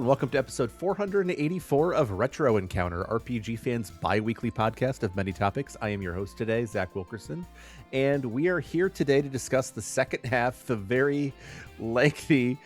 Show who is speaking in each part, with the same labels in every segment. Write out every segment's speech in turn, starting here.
Speaker 1: and welcome to episode 484 of Retro Encounter, RPG fans' bi-weekly podcast of many topics. I am your host today, Zach Wilkerson, and we are here today to discuss the second half, the very lengthy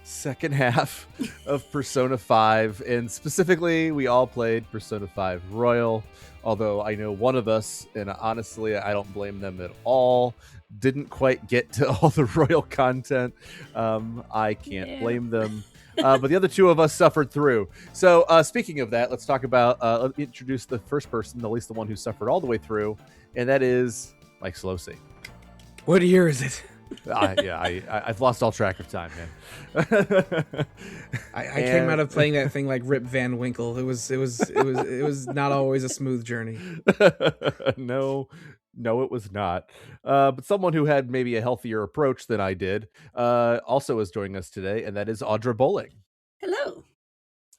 Speaker 1: second half of Persona 5, and specifically, we all played Persona 5 Royal, although I know one of us, and honestly, I don't blame them at all, didn't quite get to all the Royal content. I can't blame them. But the other two of us suffered through. So speaking of that, let's talk about, let's introduce the first person, at least the one who suffered all the way through, and that is Mike Sollosi.
Speaker 2: What year is it?
Speaker 1: I've lost all track of time, man.
Speaker 2: I came out of playing that thing like Rip Van Winkle. It was not always a smooth journey.
Speaker 1: No, it was not. But someone who had maybe a healthier approach than I did also is joining us today, and that is Audra Bowling.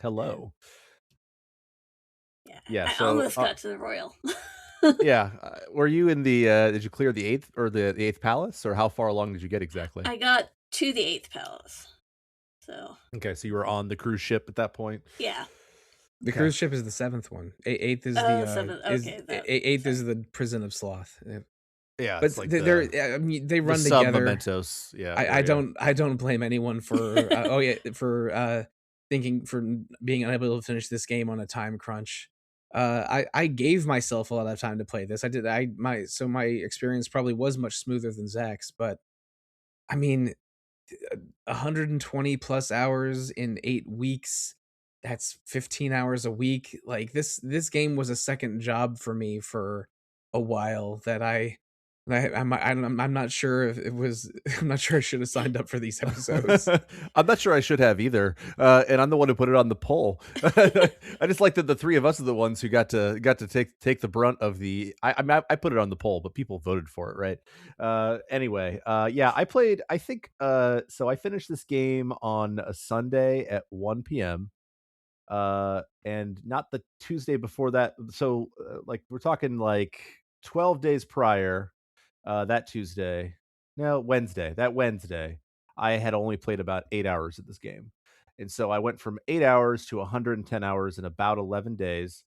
Speaker 3: Hello.
Speaker 1: Yeah.
Speaker 3: I almost got to the Royal.
Speaker 1: Were you in the? Did you clear the 8th or the 8th palace, or how far along did you get exactly?
Speaker 3: I got to the 8th palace. So.
Speaker 1: Okay, so you were on the cruise ship at that point.
Speaker 3: Yeah.
Speaker 2: The cruise ship is the 7th one. 8th is the
Speaker 3: 7th. Okay,
Speaker 2: 8th is the prison of sloth.
Speaker 1: Yeah,
Speaker 2: but
Speaker 1: like
Speaker 2: they run together.
Speaker 1: Mementos. Yeah,
Speaker 2: I don't blame anyone for thinking for being unable to finish this game on a time crunch. I gave myself a lot of time to play this. My experience probably was much smoother than Zach's, but I mean, 120 plus hours in 8 weeks. That's 15 hours a week. Like this game was a second job for me for a while that I'm not sure if it was. I'm not sure I should have signed up for these episodes.
Speaker 1: I'm not sure I should have either. And I'm the one who put it on the poll. I just like that the three of us are the ones who got to take the brunt of the. I put it on the poll, but people voted for it, right? Anyway, I played. I think so. I finished this game on a Sunday at 1 p.m. And not the Tuesday before that. So like we're talking like 12 days prior. That Wednesday, I had only played about 8 hours of this game. And so I went from 8 hours to 110 hours in about 11 days.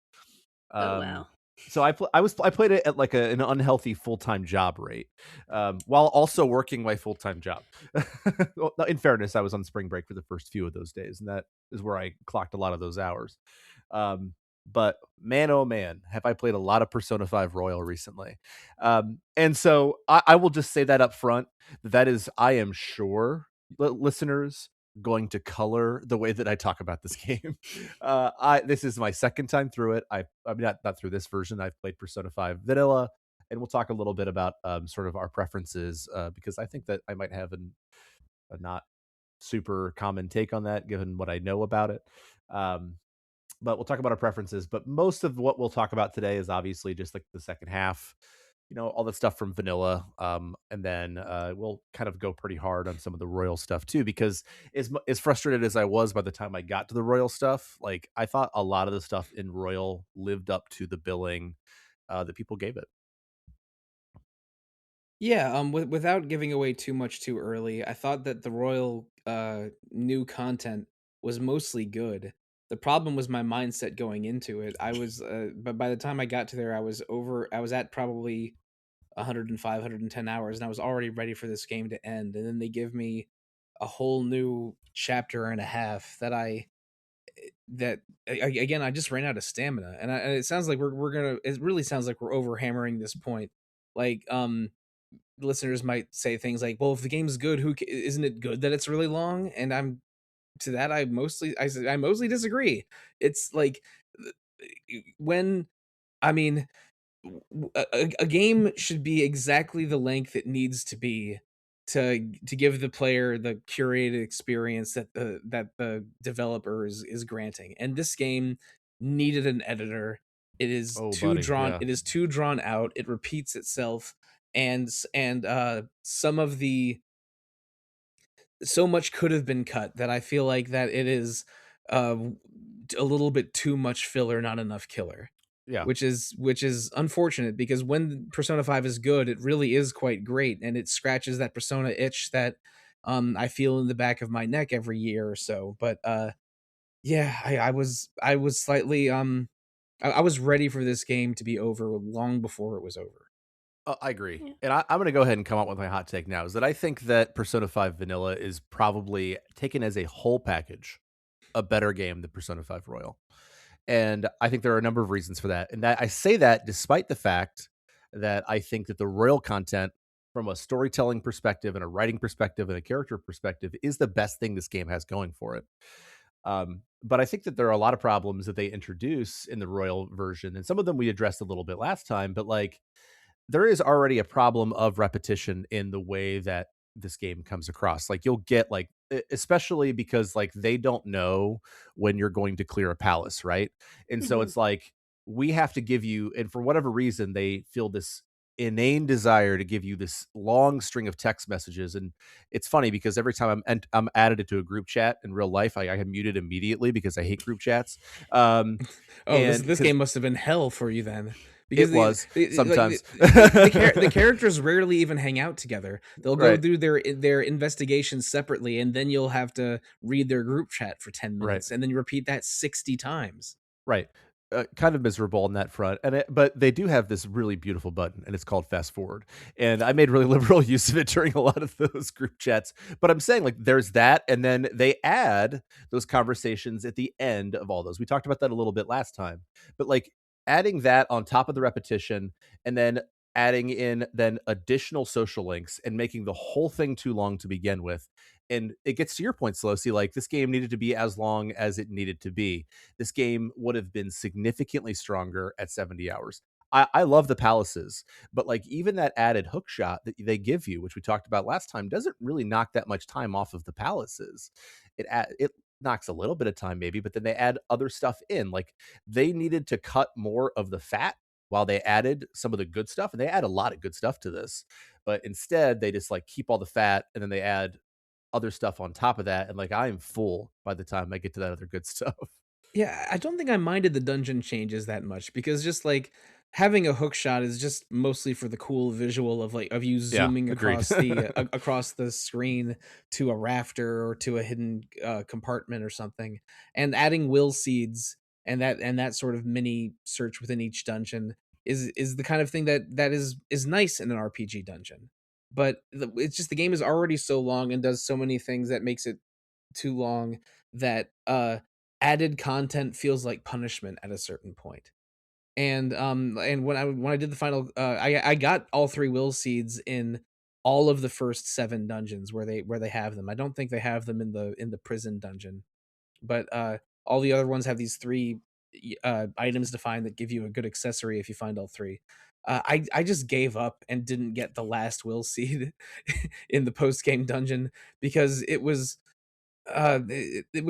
Speaker 3: Wow.
Speaker 1: So I played it at like an unhealthy full-time job rate, while also working my full-time job. Well, in fairness, I was on spring break for the first few of those days, and that is where I clocked a lot of those hours. But man, oh man, have I played a lot of Persona 5 Royal recently. And so I will just say that up front, that is, I am sure, listeners, going to color the way that I talk about this game. This is my second time through it. I'm not through this version. I've played Persona 5 Vanilla, and we'll talk a little bit about sort of our preferences, because I think that I might have a not super common take on that, given what I know about it. But we'll talk about our preferences. But most of what we'll talk about today is obviously just like the second half, all the stuff from Vanilla. And then we'll kind of go pretty hard on some of the Royal stuff too, because as frustrated as I was by the time I got to the Royal stuff, like I thought a lot of the stuff in Royal lived up to the billing that people gave it.
Speaker 2: Yeah, without giving away too much too early, I thought that the Royal new content was mostly good. The problem was my mindset going into it. But by the time I got to there, I was at probably 105, 110 hours, and I was already ready for this game to end. And then they give me a whole new chapter and a half I just ran out of stamina. And it sounds like it really sounds like we're overhammering this point. Like, listeners might say things like, well, if the game's good, isn't it good that it's really long? And I mostly disagree. It's like a game should be exactly the length it needs to be to give the player the curated experience that the developer is granting. And this game needed an editor. It is too drawn. Yeah. It is too drawn out. It repeats itself, and so much could have been cut that I feel like that it is a little bit too much filler, not enough killer.
Speaker 1: Yeah,
Speaker 2: which is unfortunate, because when Persona 5 is good, it really is quite great, and it scratches that Persona itch that I feel in the back of my neck every year or so. But Yeah, I was slightly I was ready for this game to be over long before it was over.
Speaker 1: I agree.
Speaker 3: Yeah.
Speaker 1: And I'm going to go ahead and come up with my hot take now is that I think that Persona 5 Vanilla is probably taken as a whole package a better game than Persona 5 Royal. And I think there are a number of reasons for that. And that I say that despite the fact that I think that the Royal content from a storytelling perspective and a writing perspective and a character perspective is the best thing this game has going for it. But I think that there are a lot of problems that they introduce in the Royal version, and some of them we addressed a little bit last time, but like there is already a problem of repetition in the way that this game comes across. Like you'll get like especially because like they don't know when you're going to clear a palace, right? And so
Speaker 3: Mhm.
Speaker 1: it's like we have to give you, and for whatever reason they feel this inane desire to give you this long string of text messages. And it's funny because every time I'm added into a group chat in real life, I have muted immediately because I hate group chats. um
Speaker 2: Oh, this
Speaker 1: and
Speaker 2: this
Speaker 1: because
Speaker 2: game must have been hell for you then, because
Speaker 1: it was sometimes.
Speaker 2: the characters rarely even hang out together. They'll go
Speaker 1: Right,
Speaker 2: through their investigations separately, and then you'll have to read their group chat for 10
Speaker 1: right.
Speaker 2: minutes, and then you repeat that 60 times.
Speaker 1: Right. Kind of miserable on that front, but they do have this really beautiful button, and it's called fast forward. And I made really liberal use of it during a lot of those group chats. But I'm saying like there's that, and then they add those conversations at the end of all those. We talked about that a little bit last time, but like adding that on top of the repetition, and then adding in then additional social links and making the whole thing too long to begin with. And it gets to your point, Sollosi, like this game needed to be as long as it needed to be. This game would have been significantly stronger at 70 hours. I love the palaces, but like even that added hook shot that they give you, which we talked about last time, doesn't really knock that much time off of the palaces. It knocks a little bit of time maybe, but then they add other stuff in. Like they needed to cut more of the fat while they added some of the good stuff, and they add a lot of good stuff to this. But instead, they just like keep all the fat, and then they add other stuff on top of that, and like I am full by the time I get to that other good stuff.
Speaker 2: Yeah, I don't think I minded the dungeon changes that much, because just like having a hook shot is just mostly for the cool visual of like of you
Speaker 1: Yeah,
Speaker 2: zooming
Speaker 1: agreed.
Speaker 2: across the screen to a rafter or to a hidden compartment or something, and adding will seeds and that sort of mini search within each dungeon is the kind of thing that is nice in an RPG dungeon. But it's just the game is already so long and does so many things that makes it too long, that added content feels like punishment at a certain point. And when I did the final, I got all three will seeds in all of the first 7 dungeons where they have them. I don't think they have them in the prison dungeon, but all the other ones have these 3 items to find that give you a good accessory if you find all 3. I just gave up and didn't get the last will seed in the post game dungeon, because it was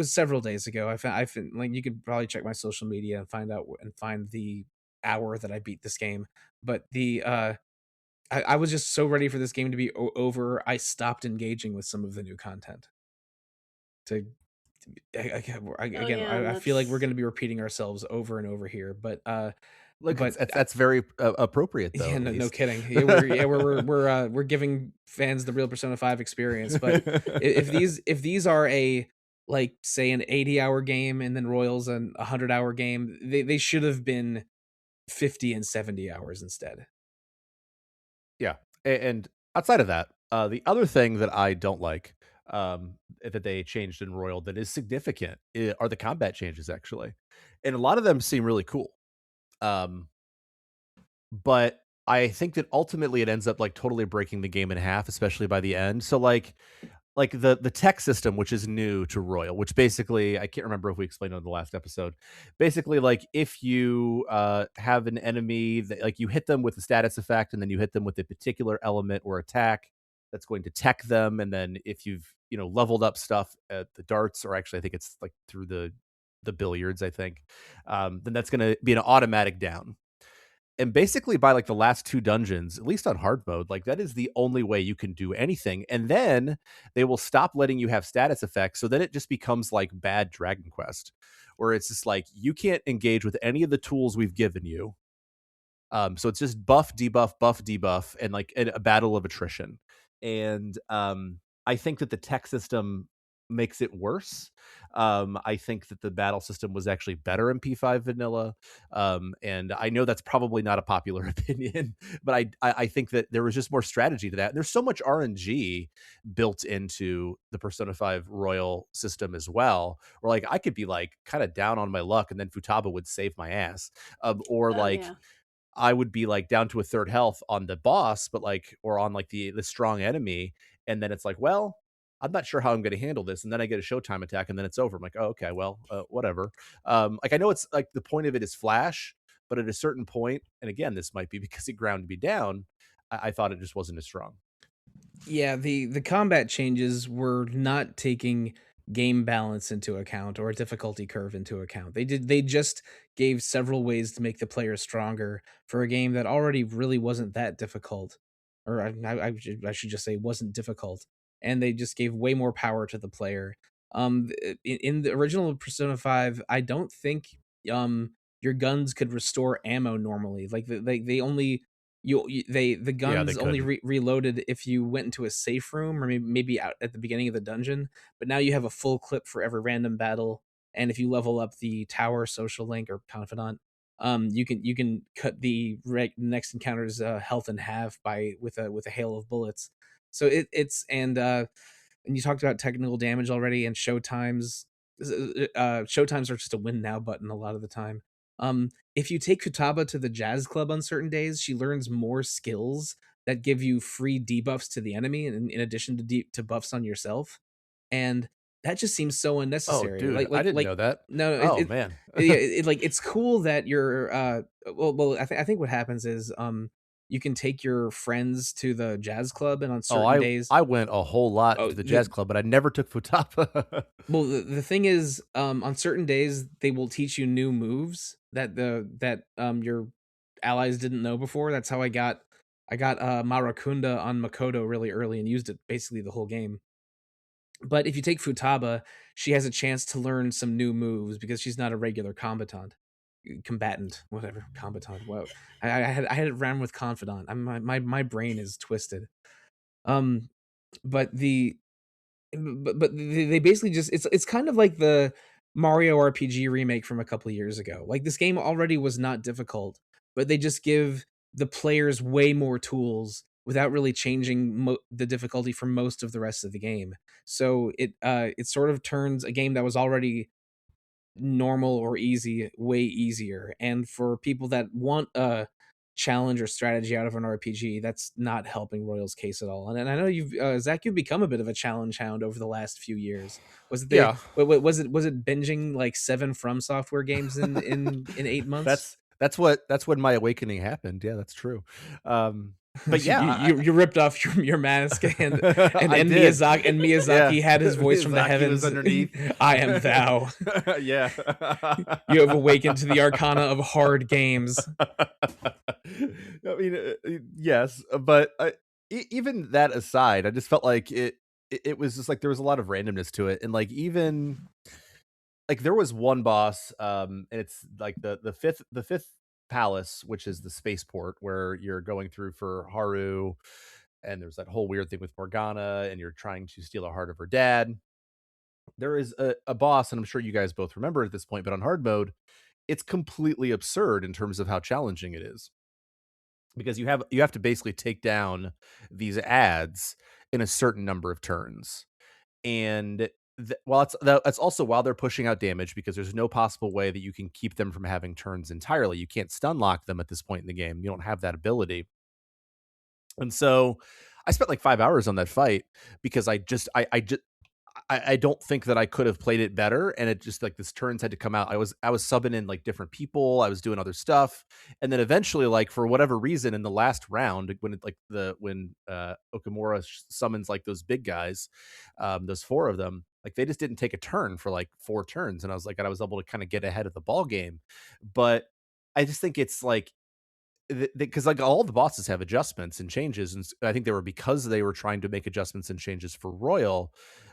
Speaker 2: several days ago. I found, like, you could probably check my social media and find out and find the hour that I beat this game. But I was just so ready for this game to be over. I stopped engaging with some of the new content. To
Speaker 3: Oh
Speaker 2: again,
Speaker 3: yeah, and
Speaker 2: I feel like we're
Speaker 3: that's
Speaker 2: going to be repeating ourselves over and over here.
Speaker 1: Look,
Speaker 2: But
Speaker 1: that's very appropriate though,
Speaker 2: yeah,
Speaker 1: at
Speaker 2: no
Speaker 1: least.
Speaker 2: kidding. We're giving fans the real Persona 5 experience. But if these are a, like, say, an 80-hour game, and then Royals an 100-hour game, they should have been 50 and 70 hours instead.
Speaker 1: Yeah, and outside of that, the other thing that I don't like, that they changed in Royal that is significant are the combat changes actually, and a lot of them seem really cool. Um, but I think that ultimately it ends up like totally breaking the game in half, especially by the end. So like the tech system, which is new to Royal, which basically I can't remember if we explained it on the last episode. Basically, like if you have an enemy that like you hit them with a status effect, and then you hit them with a particular element or attack that's going to tech them, and then if you've leveled up stuff at the darts, or actually I think it's like through the billiards, I think, then that's going to be an automatic down. And basically by like the last 2 dungeons, at least on hard mode, like that is the only way you can do anything. And then they will stop letting you have status effects. So then it just becomes like bad Dragon Quest, where it's just like you can't engage with any of the tools we've given you. So it's just buff, debuff, and like a battle of attrition. And I think that the tech system makes it worse. I think that the battle system was actually better in P5 vanilla. And I know that's probably not a popular opinion, but I think that there was just more strategy to that. And there's so much RNG built into the Persona 5 Royal system as well, where like I could be like kind of down on my luck and then Futaba would save my ass. Or
Speaker 4: Oh
Speaker 1: like
Speaker 4: yeah.
Speaker 1: I would be like down to a third health on the boss, but like, or on like the strong enemy. And then it's like, well, I'm not sure how I'm going to handle this. And then I get a Showtime attack and then it's over. I'm like, oh, okay, well, whatever. Like, I know it's like the point of it is flash, but at a certain point, and again, this might be because it ground me down, I thought it just wasn't as strong.
Speaker 2: Yeah, the combat changes were not taking game balance into account or difficulty curve into account. They just gave several ways to make the player stronger for a game that already really wasn't that difficult. Or I should just say wasn't difficult. And they just gave way more power to the player. In the original Persona 5, I don't think your guns could restore ammo normally. Like they only the
Speaker 1: Yeah, they
Speaker 2: guns only
Speaker 1: couldn't.
Speaker 2: reloaded if you went into a safe room or maybe out at the beginning of the dungeon. But now you have a full clip for every random battle, and if you level up the tower, social link, or confidant, you can cut the next encounter's health in half with a hail of bullets. So it's and you talked about technical damage already and show times. Show times are just a win now button a lot of the time. If you take Futaba to the jazz club on certain days, she learns more skills that give you free debuffs to the enemy, in addition to buffs on yourself, and that just seems so
Speaker 1: Oh,
Speaker 2: unnecessary.
Speaker 1: dude, I didn't know that.
Speaker 2: No,
Speaker 1: Oh man.
Speaker 2: yeah, like it's cool that you're I think what happens is you can take your friends to the jazz club, and on
Speaker 1: Oh,
Speaker 2: certain days,
Speaker 1: I went a whole lot
Speaker 2: oh,
Speaker 1: to the jazz club, but I never took Futaba.
Speaker 2: well, the thing is, on certain days they will teach you new moves that your allies didn't know before. That's how I got Marakunda on Makoto really early and used it basically the whole game. But if you take Futaba, she has a chance to learn some new moves because she's not a regular combatant, whatever combatant. Whoa, I had it ran with confidant. My brain is twisted. Um, but they basically just it's kind of like the Mario RPG remake from a couple of years ago. Like this game already was not difficult, but they just give the players way more tools without really changing the difficulty for most of the rest of the game. So it sort of turns a game that was already normal or easy way easier. And for people that want a challenge or strategy out of an RPG, that's not helping Royal's case at all. And I know you've Zach, you've become a bit of a challenge hound over the last few years. Was it
Speaker 1: Yeah.
Speaker 2: was it binging like 7 From Software games in 8 months?
Speaker 1: That's when my awakening happened. Yeah, that's true. But
Speaker 2: you,
Speaker 1: yeah,
Speaker 2: you ripped off your mask and
Speaker 1: I did.
Speaker 2: Miyazaki
Speaker 1: Yeah.
Speaker 2: had his voice from the
Speaker 1: Miyazaki
Speaker 2: heavens.
Speaker 1: was underneath.
Speaker 2: I am thou.
Speaker 1: Yeah.
Speaker 2: You have awakened to the arcana of hard games.
Speaker 1: I mean, yes, but even that aside, I just felt like it was just like there was a lot of randomness to it, and like even like there was one boss, and it's like the fifth palace, which is the spaceport where you're going through for Haru, and there's that whole weird thing with Morgana, and you're trying to steal the heart of her dad. There is a boss, and I'm sure you guys both remember at this point, but on hard mode, it's completely absurd in terms of how challenging it is. Because you have to basically take down these ads in a certain number of turns. And while that's also while they're pushing out damage, because there's no possible way that you can keep them from having turns entirely. You can't stun lock them at this point in the game. You don't have that ability. And so I spent like 5 hours on that fight because I don't think that I could have played it better, and it just like this turns had to come out. I was subbing in like different people, I was doing other stuff, and then eventually, like for whatever reason, in the last round, when Okamura summons like those big guys, those 4 of them, like they just didn't take a turn for like 4 turns, and I was able to kind of get ahead of the ball game, but I just think it's like because like all the bosses have adjustments and changes, and I think they were because they were trying to make adjustments and changes for Royal,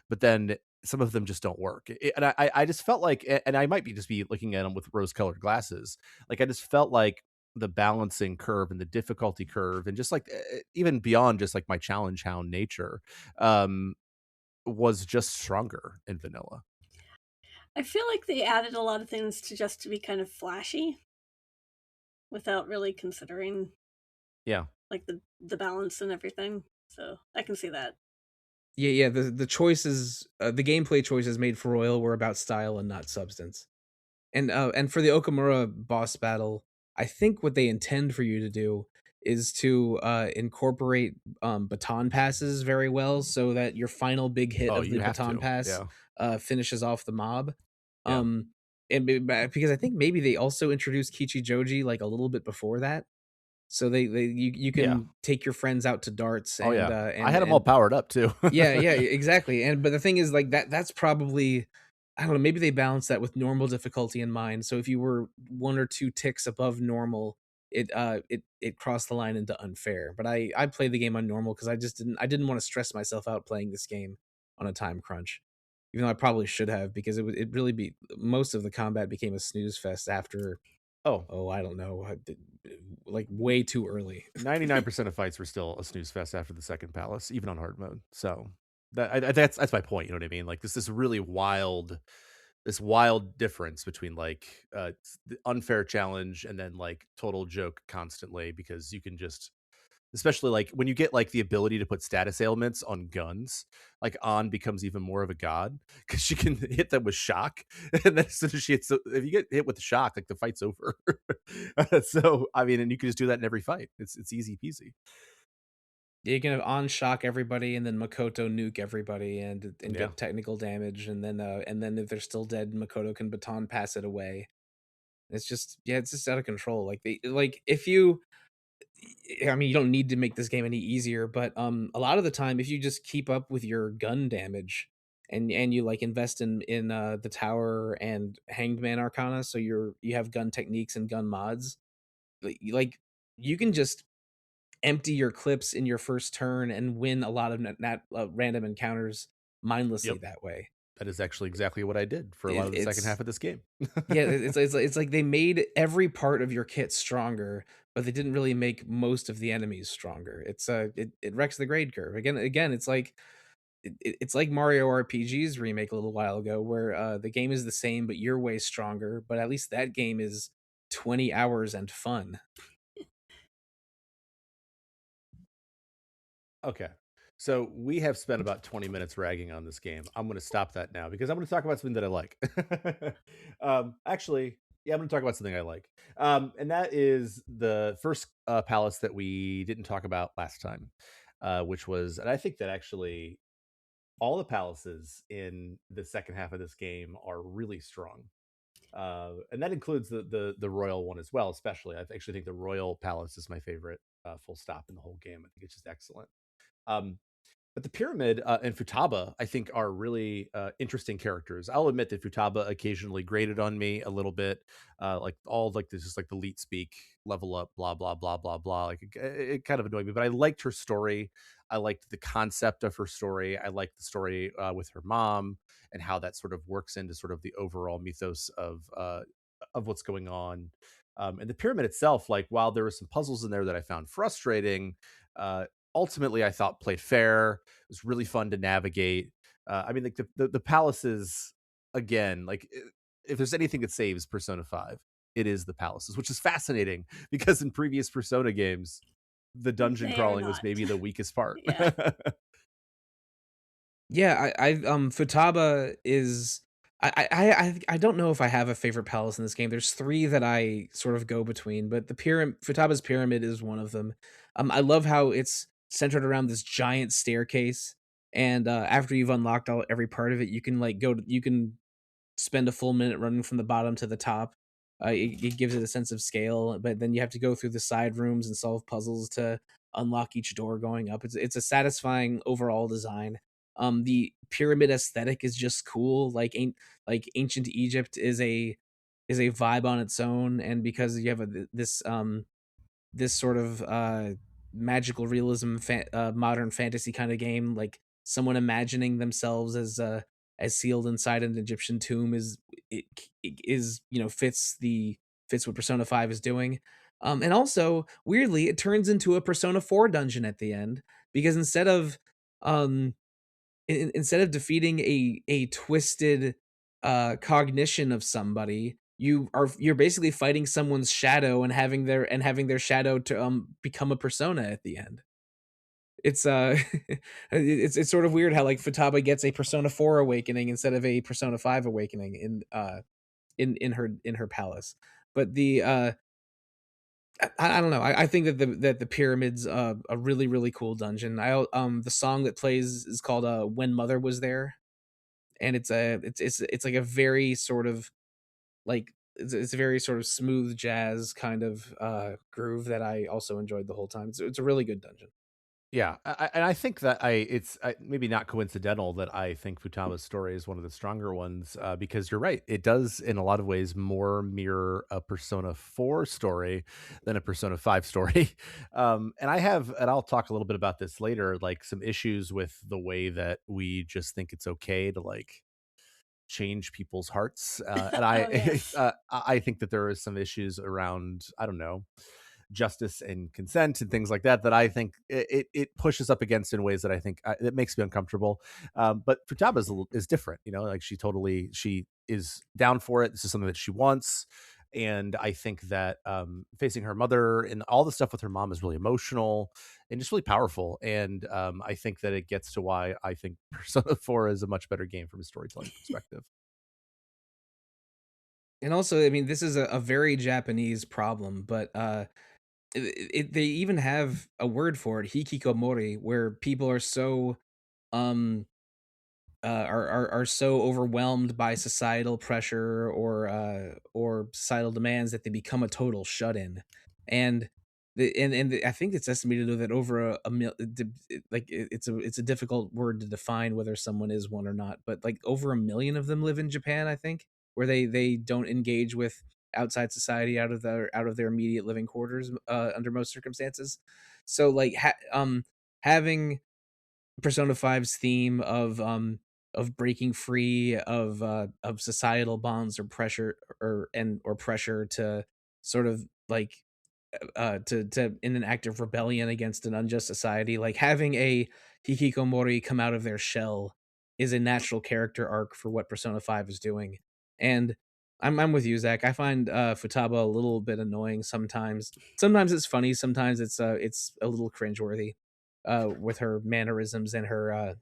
Speaker 1: but then some of them just don't work. And I just felt like, and I might be just be looking at them with rose-colored glasses. Like I just felt like the balancing curve and the difficulty curve, and just like even beyond just like my challenge hound nature, um, was just stronger in vanilla.
Speaker 4: I feel like they added a lot of things to be kind of flashy without really considering
Speaker 1: Yeah.
Speaker 4: like the balance and everything. So I can see that.
Speaker 2: Yeah. The choices, the gameplay choices made for Royal were about style and not substance. And for the Okamura boss battle, I think what they intend for you to do is to incorporate baton passes very well, so that your final big hit
Speaker 1: Oh,
Speaker 2: of the
Speaker 1: you have
Speaker 2: baton
Speaker 1: to.
Speaker 2: pass
Speaker 1: Yeah.
Speaker 2: finishes off the mob.
Speaker 1: Yeah.
Speaker 2: Um, because I think maybe they also introduced Kichi Joji like a little bit before that, so you
Speaker 1: Yeah.
Speaker 2: can take your friends out to darts
Speaker 1: Oh
Speaker 2: and
Speaker 1: yeah. I had them all
Speaker 2: and
Speaker 1: powered up too.
Speaker 2: yeah, exactly. And but the thing is, like, that's probably, I don't know, maybe they balance that with normal difficulty in mind. So if you were one or two ticks above normal, it crossed the line into unfair. But I played the game on normal because I didn't want to stress myself out playing this game on a time crunch. Even though I probably should have, because it really be most of the combat became a snooze fest after,
Speaker 1: Oh,
Speaker 2: oh, I don't know, like way too early.
Speaker 1: 99% of fights were still a snooze fest after the second palace, even on hard mode. So that's my point. You know what I mean? Like this really wild, this wild difference between like the unfair challenge and then like total joke constantly, because you can just, especially like when you get like the ability to put status ailments on guns, like On becomes even more of a god because she can hit them with shock, and then as soon as she hits, if you get hit with the shock, like the fight's over. So I mean, and you can just do that in every fight. It's easy peasy.
Speaker 2: You can have on shock everybody, and then Makoto nuke everybody, and
Speaker 1: Yeah.
Speaker 2: get technical damage, and then if they're still dead, Makoto can baton pass it away. It's just, yeah, it's just out of control. Like if you, I mean, you don't need to make this game any easier, but a lot of the time, if you just keep up with your gun damage, and you like invest in the tower and Hanged Man Arcana, so you have gun techniques and gun mods, like you can just empty your clips in your first turn and win a lot of random encounters mindlessly
Speaker 1: Yep.
Speaker 2: that way.
Speaker 1: That is actually exactly what I did for a lot of the second
Speaker 2: It's
Speaker 1: half of this game.
Speaker 2: yeah, it's like they made every part of your kit stronger, but they didn't really make most of the enemies stronger. It wrecks the grade curve. Again, it's like it's like Mario RPG's remake a little while ago, where the game is the same but you're way stronger, but at least that game is 20 hours and fun.
Speaker 1: Okay. So we have spent about 20 minutes ragging on this game. I'm going to stop that now because I'm going to talk about something that I like. Actually, yeah, I'm going to talk about something I like. And that is the first palace that we didn't talk about last time, which was, and I think that actually all the palaces in the second half of this game are really strong. And that includes the royal one as well. Especially, I actually think the royal palace is my favorite. Full stop in the whole game. I think it's just excellent. Um, but the pyramid and Futaba, I think, are really interesting characters. I'll admit that Futaba occasionally grated on me a little bit, like all like this is like the leet speak, level up, blah blah blah blah blah. Like it kind of annoyed me, but I liked her story. I liked the concept of her story. I liked the story with her mom and how that sort of works into sort of the overall mythos of what's going on. And the pyramid itself, like while there were some puzzles in there that I found frustrating, uh, ultimately I thought played fair. It was really fun to navigate. I mean, like the palaces again. Like if there's anything that saves Persona 5, it is the palaces, which is fascinating because in previous Persona games, the dungeon
Speaker 4: They are
Speaker 1: crawling was
Speaker 4: not.
Speaker 1: maybe the weakest part.
Speaker 4: Yeah.
Speaker 2: Yeah, I Futaba is, I don't know if I have a favorite palace in this game. There's three that I sort of go between, but the pyramid, Futaba's pyramid, is one of them. I love how it's centered around this giant staircase, and after you've unlocked every part of it, you can like you can spend a full minute running from the bottom to the top. It gives it a sense of scale, but then you have to go through the side rooms and solve puzzles to unlock each door going up. It's a satisfying overall design. The pyramid aesthetic is just cool. Like ancient Egypt is a vibe on its own, and because you have this sort of magical realism modern fantasy kind of game, like someone imagining themselves as sealed inside an Egyptian tomb it is, you know, fits what Persona 5 is doing. And also weirdly it turns into a Persona 4 dungeon at the end, because instead of um instead of defeating a twisted cognition of somebody, you're basically fighting someone's shadow and having their shadow to become a persona at the end. It's it's sort of weird how like Futaba gets a Persona 4 awakening instead of a Persona 5 awakening in her palace. But the I don't know. I think that the pyramid's a really really cool dungeon. The song that plays is called "When Mother Was There," and it's like a very sort of like it's a very sort of smooth jazz kind of groove that I also enjoyed the whole time. It's a really good dungeon.
Speaker 1: Yeah, and I think that it's maybe not coincidental that I think Futaba's story is one of the stronger ones, because you're right. It does, in a lot of ways, more mirror a Persona 4 story than a Persona 5 story. And I'll talk a little bit about this later, like some issues with the way that we just think it's okay to like change people's hearts. And
Speaker 4: Oh yes.
Speaker 1: I think that there is some issues around, I don't know, justice and consent and things like that I think it pushes up against in ways that I think it makes me uncomfortable. But Futaba is different, you know, like she is down for it. This is something that she wants. And I think that facing her mother and all the stuff with her mom is really emotional and just really powerful. And I think that it gets to why I think Persona 4 is a much better game from a storytelling perspective.
Speaker 2: And also, I mean, this is a very Japanese problem, but they even have a word for it, hikikomori, where people are so um are so overwhelmed by societal pressure or societal demands that they become a total shut-in. And I think it's estimated though that over it's a difficult word to define whether someone is one or not, but like over 1 million of them live in Japan, I think, where they don't engage with outside society out of their immediate living quarters under most circumstances. So like having Persona 5's theme of breaking free of societal bonds or pressure or pressure to sort of like to in an act of rebellion against an unjust society, like having a hikikomori come out of their shell is a natural character arc for what Persona 5 is doing. And I'm with you, Zach. I find Futaba a little bit annoying sometimes. Sometimes it's funny, sometimes it's a little cringeworthy with her mannerisms and her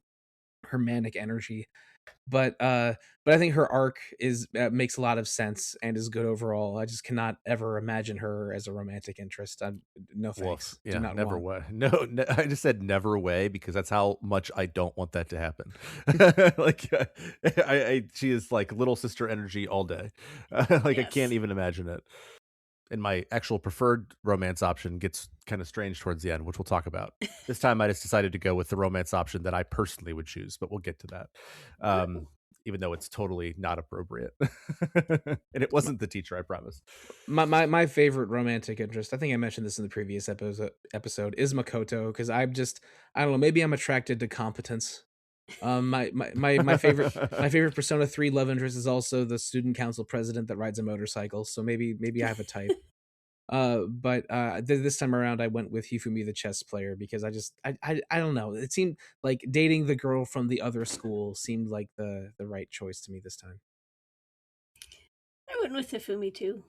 Speaker 2: manic energy. But I think her arc is makes a lot of sense and is good overall. I just cannot ever imagine her as a romantic interest. No
Speaker 1: Woof.
Speaker 2: thanks. Do
Speaker 1: Yeah,
Speaker 2: not
Speaker 1: never
Speaker 2: want.
Speaker 1: way. No, I just said never way because that's how much I don't want that to happen. Like, she is like little sister energy all day. Like, I can't
Speaker 4: Yes.
Speaker 1: even imagine it. And my actual preferred romance option gets kind of strange towards the end, which we'll talk about. This time, I just decided to go with the romance option that I personally would choose, but we'll get to that. Even though it's totally not appropriate, and it
Speaker 2: My
Speaker 1: wasn't the teacher, I promise.
Speaker 2: my favorite romantic interest, I think I mentioned this in the previous episode is Makoto, because I don't know, maybe I'm attracted to competence. My favorite Persona 3 love interest is also the student council president that rides a motorcycle. So maybe I have a type. But this time around I went with Hifumi the chess player because I don't know. It seemed like dating the girl from the other school seemed like the right choice to me this time.
Speaker 4: I went with Hifumi too.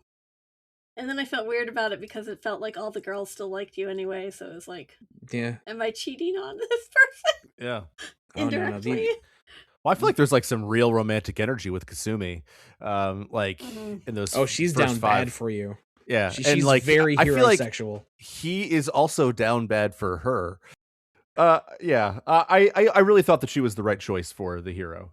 Speaker 4: And then I felt weird about it because it felt like all the girls still liked you anyway, so it was like,
Speaker 2: Yeah.
Speaker 4: am I cheating on this person
Speaker 1: Yeah.
Speaker 2: Oh no,
Speaker 4: indirectly?
Speaker 1: Well, I feel like there's like some real romantic energy with Kasumi, like in those
Speaker 2: she's
Speaker 1: first
Speaker 2: down
Speaker 1: five.
Speaker 2: bad for you.
Speaker 1: Yeah, and
Speaker 2: She's
Speaker 1: like
Speaker 2: very
Speaker 1: I feel like
Speaker 2: heterosexual.
Speaker 1: he is also down bad for her. Yeah, I really thought that she was the right choice for the hero.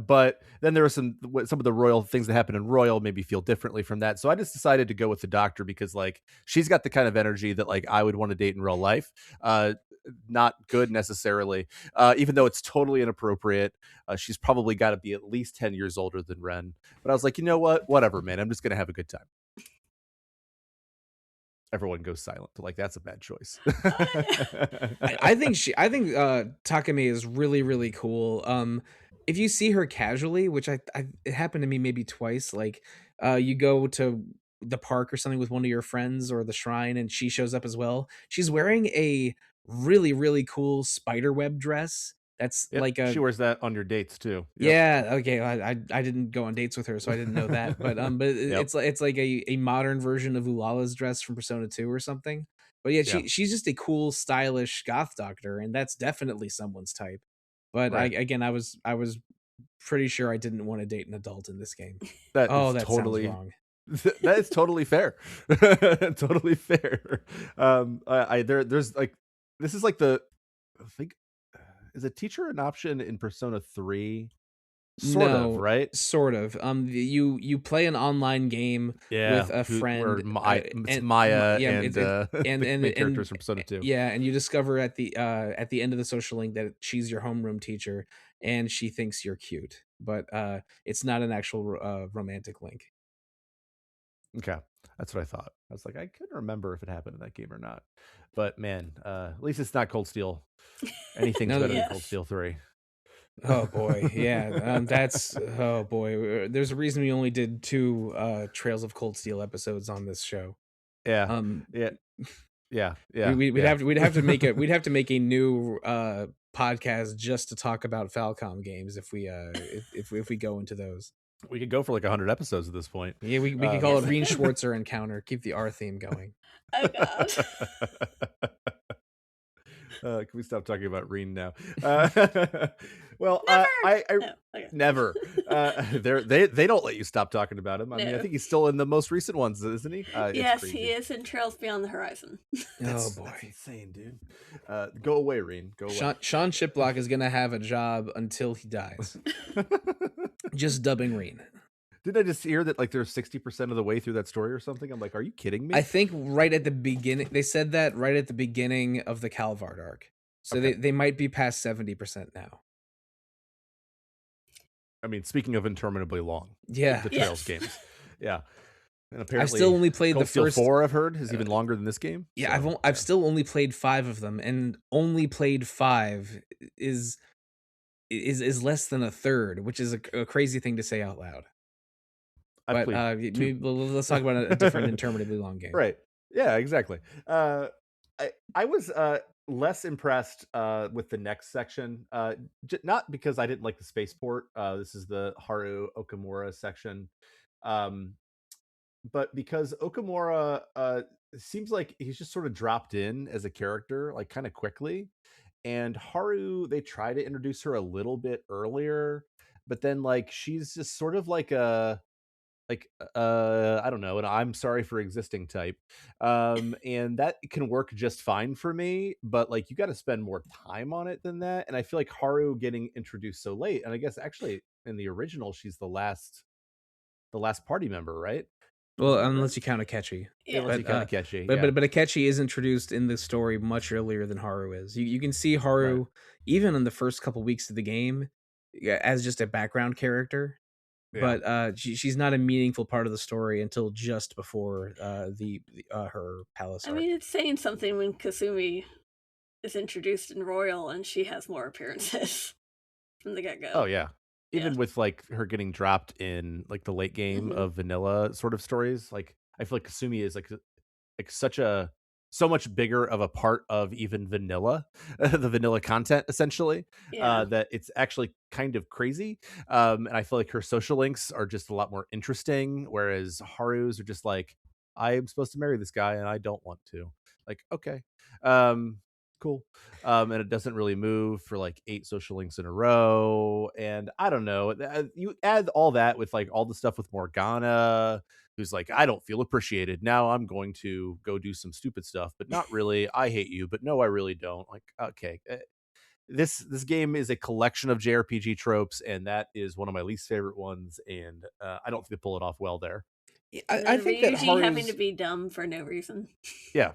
Speaker 1: But then there were some of the royal things that happen in Royal made me feel differently from that. So I just decided to go with the doctor because like she's got the kind of energy that like I would want to date in real life. Not good necessarily, even though it's totally inappropriate. She's probably got to be at least 10 years older than Ren. But I was like, you know what? Whatever, man. I'm just gonna have a good time. Everyone goes silent. Like that's a bad choice.
Speaker 2: I think Takumi is really really cool. If you see her casually, which it happened to me maybe twice, like you go to the park or something with one of your friends or the shrine and she shows up as well. She's wearing a really really cool spider web dress That's
Speaker 1: Yep.
Speaker 2: like a
Speaker 1: She wears that on your dates too. Yep.
Speaker 2: yeah. Okay, I didn't go on dates with her, so I didn't know that. But
Speaker 1: Yep.
Speaker 2: it's like a modern version of Ulala's dress from Persona 2 or something. But yeah,
Speaker 1: Yeah.
Speaker 2: she's just a cool, stylish goth doctor, and that's definitely someone's type. But
Speaker 1: Right.
Speaker 2: I was pretty sure I didn't want to date an adult in this game.
Speaker 1: That
Speaker 2: Oh,
Speaker 1: is
Speaker 2: that sounds
Speaker 1: totally
Speaker 2: wrong.
Speaker 1: that is totally fair. Totally fair. There's like this is like I think is a teacher an option in Persona 3? Sort of,
Speaker 2: No,
Speaker 1: right?
Speaker 2: sort of. You play an online game
Speaker 1: Yeah,
Speaker 2: with a
Speaker 1: where
Speaker 2: friend,
Speaker 1: it's Maya
Speaker 2: yeah,
Speaker 1: and
Speaker 2: and
Speaker 1: the main characters from Persona 2.
Speaker 2: yeah, and you discover at the end of the social link that she's your homeroom teacher, and she thinks you're cute, but it's not an actual romantic link.
Speaker 1: Okay, that's what I thought. I was like, I couldn't remember if it happened in that game or not. But man, at least it's not Cold Steel. Anything's
Speaker 2: No,
Speaker 1: better than
Speaker 4: yes.
Speaker 1: Cold Steel 3.
Speaker 2: Oh boy, yeah. That's oh boy. There's a reason we only did 2 Trails of Cold Steel episodes on this show.
Speaker 1: Yeah,
Speaker 2: Um,
Speaker 1: yeah, yeah.
Speaker 2: we'd
Speaker 1: yeah.
Speaker 2: have to make a new podcast just to talk about Falcom games if we go into those.
Speaker 1: We could go for like 100 episodes at this point.
Speaker 2: Yeah, we could call
Speaker 4: Yes,
Speaker 2: it
Speaker 4: we
Speaker 2: Reen
Speaker 4: could.
Speaker 2: Schwartzer Encounter. Keep the R theme going.
Speaker 4: Oh god.
Speaker 1: Can we stop talking about Reen now? Well,
Speaker 4: Never.
Speaker 1: I
Speaker 4: No, okay.
Speaker 1: never. They don't let you stop talking about him. I mean, I
Speaker 4: No.
Speaker 1: think he's still in the most recent ones, isn't he? It's
Speaker 4: Yes,
Speaker 1: crazy.
Speaker 4: he is in Trails Beyond the Horizon.
Speaker 1: That's
Speaker 2: Oh boy.
Speaker 1: insane, dude. Go away, Reen. Go away.
Speaker 2: Sean Shiplock is gonna have a job until he dies. Just dubbing Reen.
Speaker 1: Didn't I just hear that like they're 60% of the way through that story or something? I'm like, are you kidding me?
Speaker 2: I think right at the beginning, they said that right at the beginning of the Calvard arc. So
Speaker 1: Okay.
Speaker 2: they might be past 70% now.
Speaker 1: I mean, speaking of interminably long,
Speaker 2: Yeah.
Speaker 1: the
Speaker 4: Yes.
Speaker 1: Trails games, yeah. And
Speaker 2: I've
Speaker 1: apparently,
Speaker 2: still only played
Speaker 1: Cold
Speaker 2: the
Speaker 1: Steel
Speaker 2: first
Speaker 1: 4. I've heard is even longer than this game.
Speaker 2: Yeah,
Speaker 1: so,
Speaker 2: I've still only played 5 of them, and only played 5 is less than a third, which is a crazy thing to say out loud.
Speaker 1: I've
Speaker 2: But
Speaker 1: played two.
Speaker 2: let's talk about a different interminably long game.
Speaker 1: Right. Yeah, exactly. I was less impressed with the next section. Not because I didn't like the spaceport. This is the Haru Okamura section. But because Okamura seems like he's just sort of dropped in as a character, like kind of quickly. And Haru, they try to introduce her a little bit earlier, but then like she's just sort of like a I don't know, and I'm sorry for existing type. And that can work just fine for me, but like you got to spend more time on it than that. And I feel like Haru getting introduced so late, and I guess actually in the original she's the last party member, right?
Speaker 2: Well, unless you count Akechi.
Speaker 4: Yeah.
Speaker 1: Unless you kind of catchy. Yeah.
Speaker 2: But Akechi is introduced in the story much earlier than Haru is. You can see Haru
Speaker 1: Right.
Speaker 2: even in the first couple weeks of the game as just a background character.
Speaker 1: Yeah.
Speaker 2: But she's not a meaningful part of the story until just before her palace
Speaker 4: I
Speaker 2: arc.
Speaker 4: mean, it's saying something when Kasumi is introduced in Royal and she has more appearances from the get-go.
Speaker 1: Oh yeah. Even
Speaker 4: Yeah.
Speaker 1: with like her getting dropped in like the late game
Speaker 4: Mhm.
Speaker 1: of vanilla sort of stories, like I feel like Kasumi is like so much bigger of a part of even vanilla, the vanilla content essentially,
Speaker 4: Yeah.
Speaker 1: that it's actually kind of crazy. And I feel like her social links are just a lot more interesting, whereas Haru's are just like, I'm supposed to marry this guy and I don't want to. Like, okay. Cool. And it doesn't really move for like 8 social links in a row. And I don't know. You add all that with like all the stuff with Morgana, who's like, I don't feel appreciated. Now I'm going to go do some stupid stuff, but not really. I hate you, but no, I really don't. Like, okay. This game is a collection of JRPG tropes, and that is one of my least favorite ones. And I don't think they pull it off well there.
Speaker 2: I think that
Speaker 4: Ryuji having
Speaker 2: Haru's
Speaker 4: to be dumb for no reason.
Speaker 1: Yeah.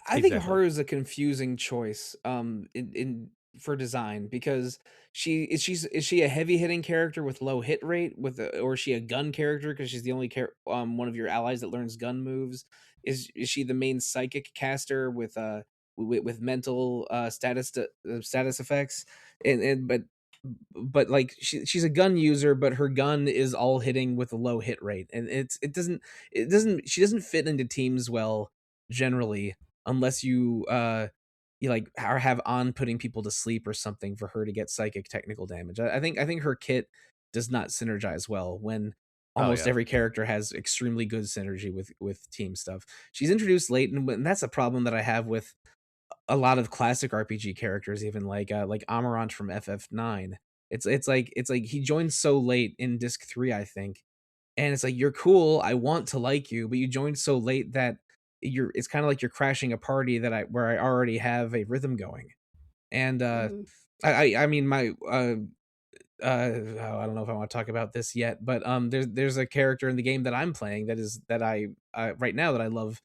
Speaker 2: I think
Speaker 1: Exactly.
Speaker 2: Haru is a confusing choice in for design because is she a heavy hitting character with low hit rate or is she a gun character because she's the only one of your allies that learns gun moves? Is she the main psychic caster with mental status effects but like she's a gun user, but her gun is all hitting with a low hit rate, and she doesn't fit into teams well generally unless you you like or have on putting people to sleep or something for her to get psychic technical damage. I think her kit does not synergize well when
Speaker 1: Oh
Speaker 2: almost
Speaker 1: yeah.
Speaker 2: every character has extremely good synergy with team stuff. She's introduced late, and that's a problem that I have with a lot of classic RPG characters, even like Amarant from FF9. It's like he joined so late in disc 3, I think. And it's like, you're cool, I want to like you, but you joined so late that it's kind of like you're crashing a party where I already have a rhythm going. And
Speaker 4: Mhm.
Speaker 2: I mean my I don't know if I want to talk about this yet, but there's a character in the game that I'm playing that I right now that I love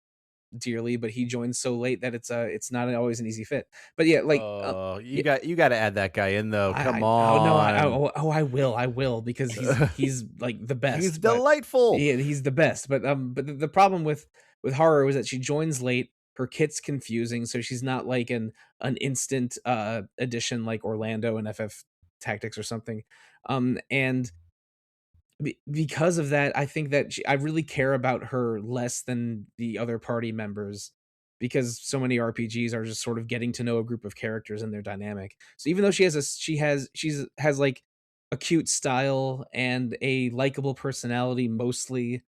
Speaker 2: dearly, but he joins so late that it's not always an easy fit. But yeah, like
Speaker 1: Oh,
Speaker 2: yeah,
Speaker 1: you got to add that guy in though. Come
Speaker 2: oh no,
Speaker 1: on.
Speaker 2: I will because he's like the
Speaker 1: He's
Speaker 2: best. But
Speaker 1: delightful.
Speaker 2: he's the best. But the problem with Haru is that she joins late. Her kit's confusing, so she's not like an instant addition like Orlando and FF Tactics or something. And because of that, I think that I really care about her less than the other party members because so many RPGs are just sort of getting to know a group of characters and their dynamic. So even though she's has like a cute style and a likable personality mostly,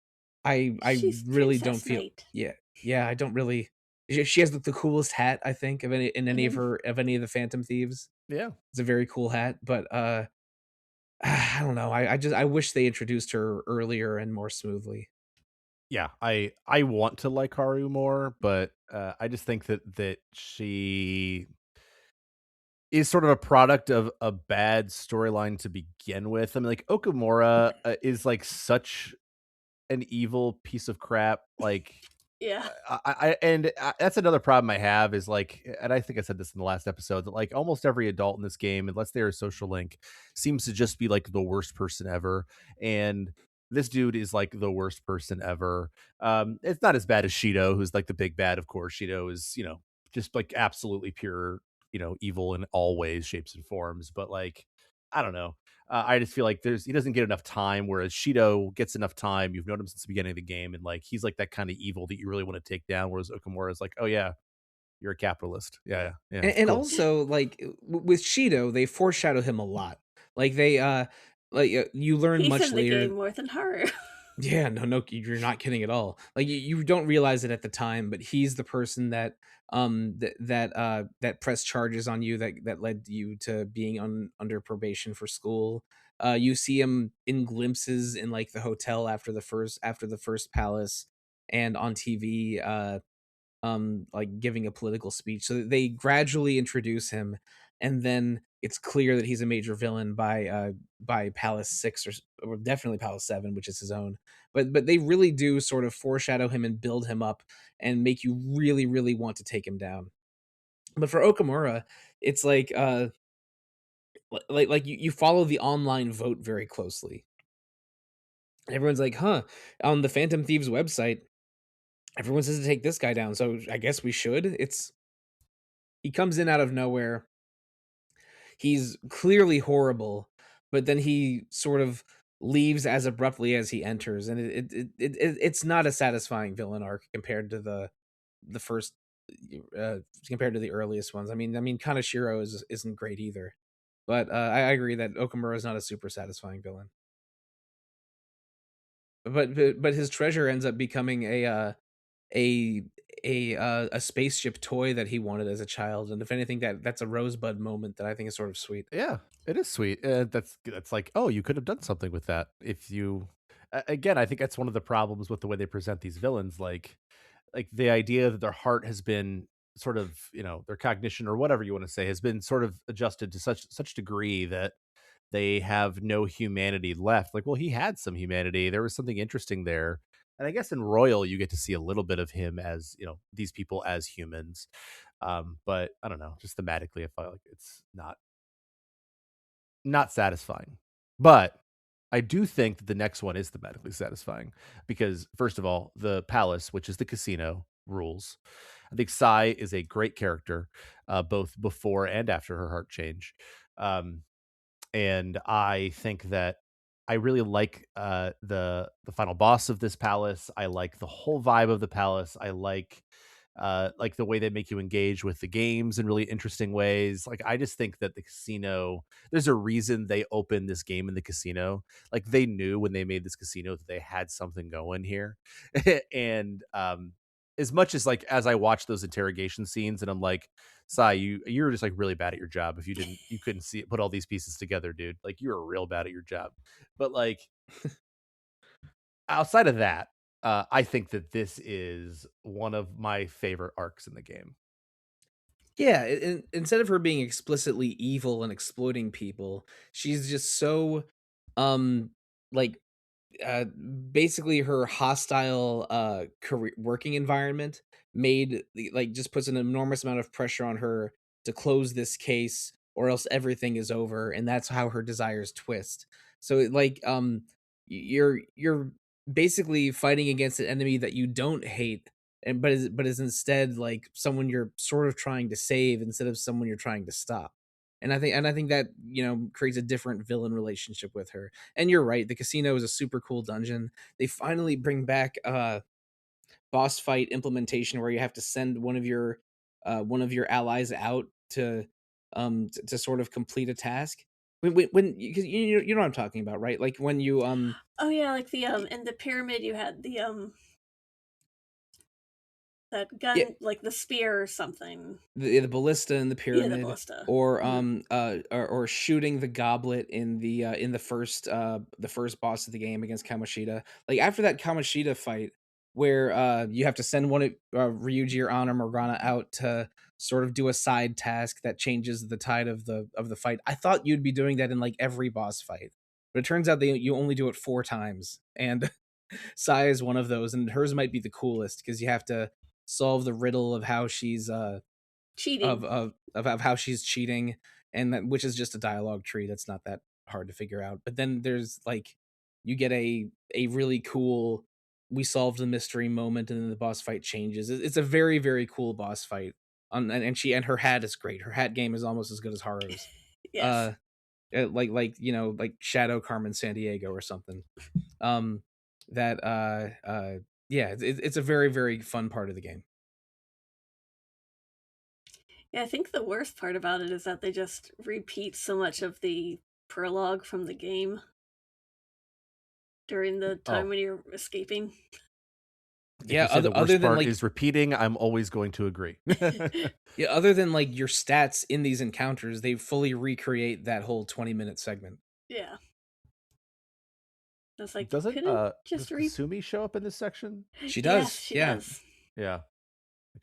Speaker 2: I
Speaker 4: She's
Speaker 2: really don't
Speaker 4: Princess
Speaker 2: feel
Speaker 4: Knight.
Speaker 2: yeah, I don't really she has the coolest hat, I think, of any
Speaker 4: Mhm.
Speaker 2: of any of the Phantom Thieves.
Speaker 1: Yeah.
Speaker 2: It's a very cool hat, but I don't know. I wish they introduced her earlier and more smoothly.
Speaker 1: Yeah, I want to like Haru more, but I just think that she is sort of a product of a bad storyline to begin with. I mean, like Okamura is like such an evil piece of crap. Like
Speaker 4: Yeah.
Speaker 1: that's another problem I have is like, and I think I said this in the last episode that like almost every adult in this game, unless they're a social link, seems to just be like the worst person ever. And this dude is like the worst person ever. It's not as bad as Shido, who's like the big bad. Of course, Shido is just like absolutely pure evil in all ways, shapes, and forms. But like, I don't know. I just feel like he doesn't get enough time, whereas Shido gets enough time. You've known him since the beginning of the game, and like he's like that kind of evil that you really want to take down. Whereas Okamura is like, oh yeah, you're a capitalist. Yeah, yeah, yeah,
Speaker 2: And
Speaker 1: cool.
Speaker 2: also like with Shido, they foreshadow him a lot. Like they you learn
Speaker 4: He's
Speaker 2: much
Speaker 4: in the
Speaker 2: later.
Speaker 4: game more than Haru.
Speaker 2: Yeah, no, you're not kidding at all. Like you don't realize it at the time, but he's the person that pressed charges on you that led you to being under probation for school. You see him in glimpses in like the hotel after the first palace and on TV like giving a political speech. So they gradually introduce him, and then it's clear that he's a major villain by Palace 6 or definitely Palace 7, which is his own. But they really do sort of foreshadow him and build him up and make you really really want to take him down. But for Okamura, it's like you follow the online vote very closely. Everyone's like, "Huh, on the Phantom Thieves website, everyone says to take this guy down, so I guess we should." He comes in out of nowhere. He's clearly horrible, but then he sort of leaves as abruptly as he enters, and it's not a satisfying villain arc compared to the first compared to the earliest ones. I mean, Kanashiro isn't great either, but I agree that Okamura is not a super satisfying villain. But his treasure ends up becoming a a spaceship toy that he wanted as a child, and if anything, that's a rosebud moment that I think is sort of sweet.
Speaker 1: Yeah, it is sweet. That's like, oh, you could have done something with that if you. Again, I think that's one of the problems with the way they present these villains. Like the idea that their heart has been sort of their cognition or whatever you want to say has been sort of adjusted to such degree that they have no humanity left. Like, well, he had some humanity. There was something interesting there. And I guess in Royal, you get to see a little bit of him as, these people as humans. But I don't know, just thematically, I feel like it's not satisfying. But I do think that the next one is thematically satisfying because, first of all, the palace, which is the casino, rules. I think Sai is a great character, both before and after her heart change. Um, and I think that I really like the final boss of this palace. I like the whole vibe of the palace. I like like the way they make you engage with the games in really interesting ways. Like I just think that the casino, there's a reason they opened this game in the casino. Like they knew when they made this casino that they had something going here. And as much as like as I watch those interrogation scenes and I'm like, Sai, you're just like really bad at your job if you couldn't see put all these pieces together, dude. Like you're real bad at your job. But like outside of that, I think that this is one of my favorite arcs in the game.
Speaker 2: Yeah, instead of her being explicitly evil and exploiting people, she's just so um like basically her hostile career working environment made like just puts an enormous amount of pressure on her to close this case or else everything is over, and that's how her desires twist. So you're basically fighting against an enemy that you don't hate, and but is instead like someone you're sort of trying to save instead of someone you're trying to stop. And I think that, creates a different villain relationship with her. And you're right, the casino is a super cool dungeon. They finally bring back boss fight implementation where you have to send one of your allies out to sort of complete a task. When you know what I'm talking about, right? Like when you
Speaker 4: Oh yeah, like the in the pyramid you had the that gun,
Speaker 2: yeah,
Speaker 4: like the spear or something.
Speaker 2: the ballista in the
Speaker 4: Yeah, the
Speaker 2: pyramid,
Speaker 4: ballista.
Speaker 2: or or shooting the goblet in the first boss of the game against Kamoshida. Like after that Kamoshida fight where you have to send one of Ryuji or Anna Morgana out to sort of do a side task that changes the tide of the fight. I thought you'd be doing that in like every boss fight, but it turns out you only do it 4 times, and Sai is one of those, and hers might be the coolest because you have to solve the riddle of how she's
Speaker 4: Cheating.
Speaker 2: of how she's cheating, and that, which is just a dialogue tree that's not that hard to figure out. But then there's like you get a really cool we solved the mystery moment, and then the boss fight changes. It's a very very cool boss fight. And her hat is great. Her hat game is almost as good as Haru's.
Speaker 4: Yes.
Speaker 2: Like Shadow Carmen Sandiego or something. Um, that yeah, it's a very very fun part of the game.
Speaker 4: Yeah, I think the worst part about it is that they just repeat so much of the prologue from the game during the time
Speaker 1: Oh,
Speaker 4: when you're escaping.
Speaker 1: if
Speaker 2: Yeah,
Speaker 1: you say the
Speaker 2: other
Speaker 1: worst
Speaker 2: than
Speaker 1: part
Speaker 2: like
Speaker 1: is repeating, I'm always going to agree.
Speaker 2: yeah, other than like your stats in these encounters, they fully recreate that whole 20-minute segment.
Speaker 4: Yeah. It's like you
Speaker 1: Doesn't
Speaker 4: couldn't
Speaker 1: does
Speaker 4: just
Speaker 1: Kasumi show up in this section?
Speaker 2: She
Speaker 4: Yes,
Speaker 2: does.
Speaker 4: she
Speaker 2: Yeah.
Speaker 4: does.
Speaker 1: Yeah.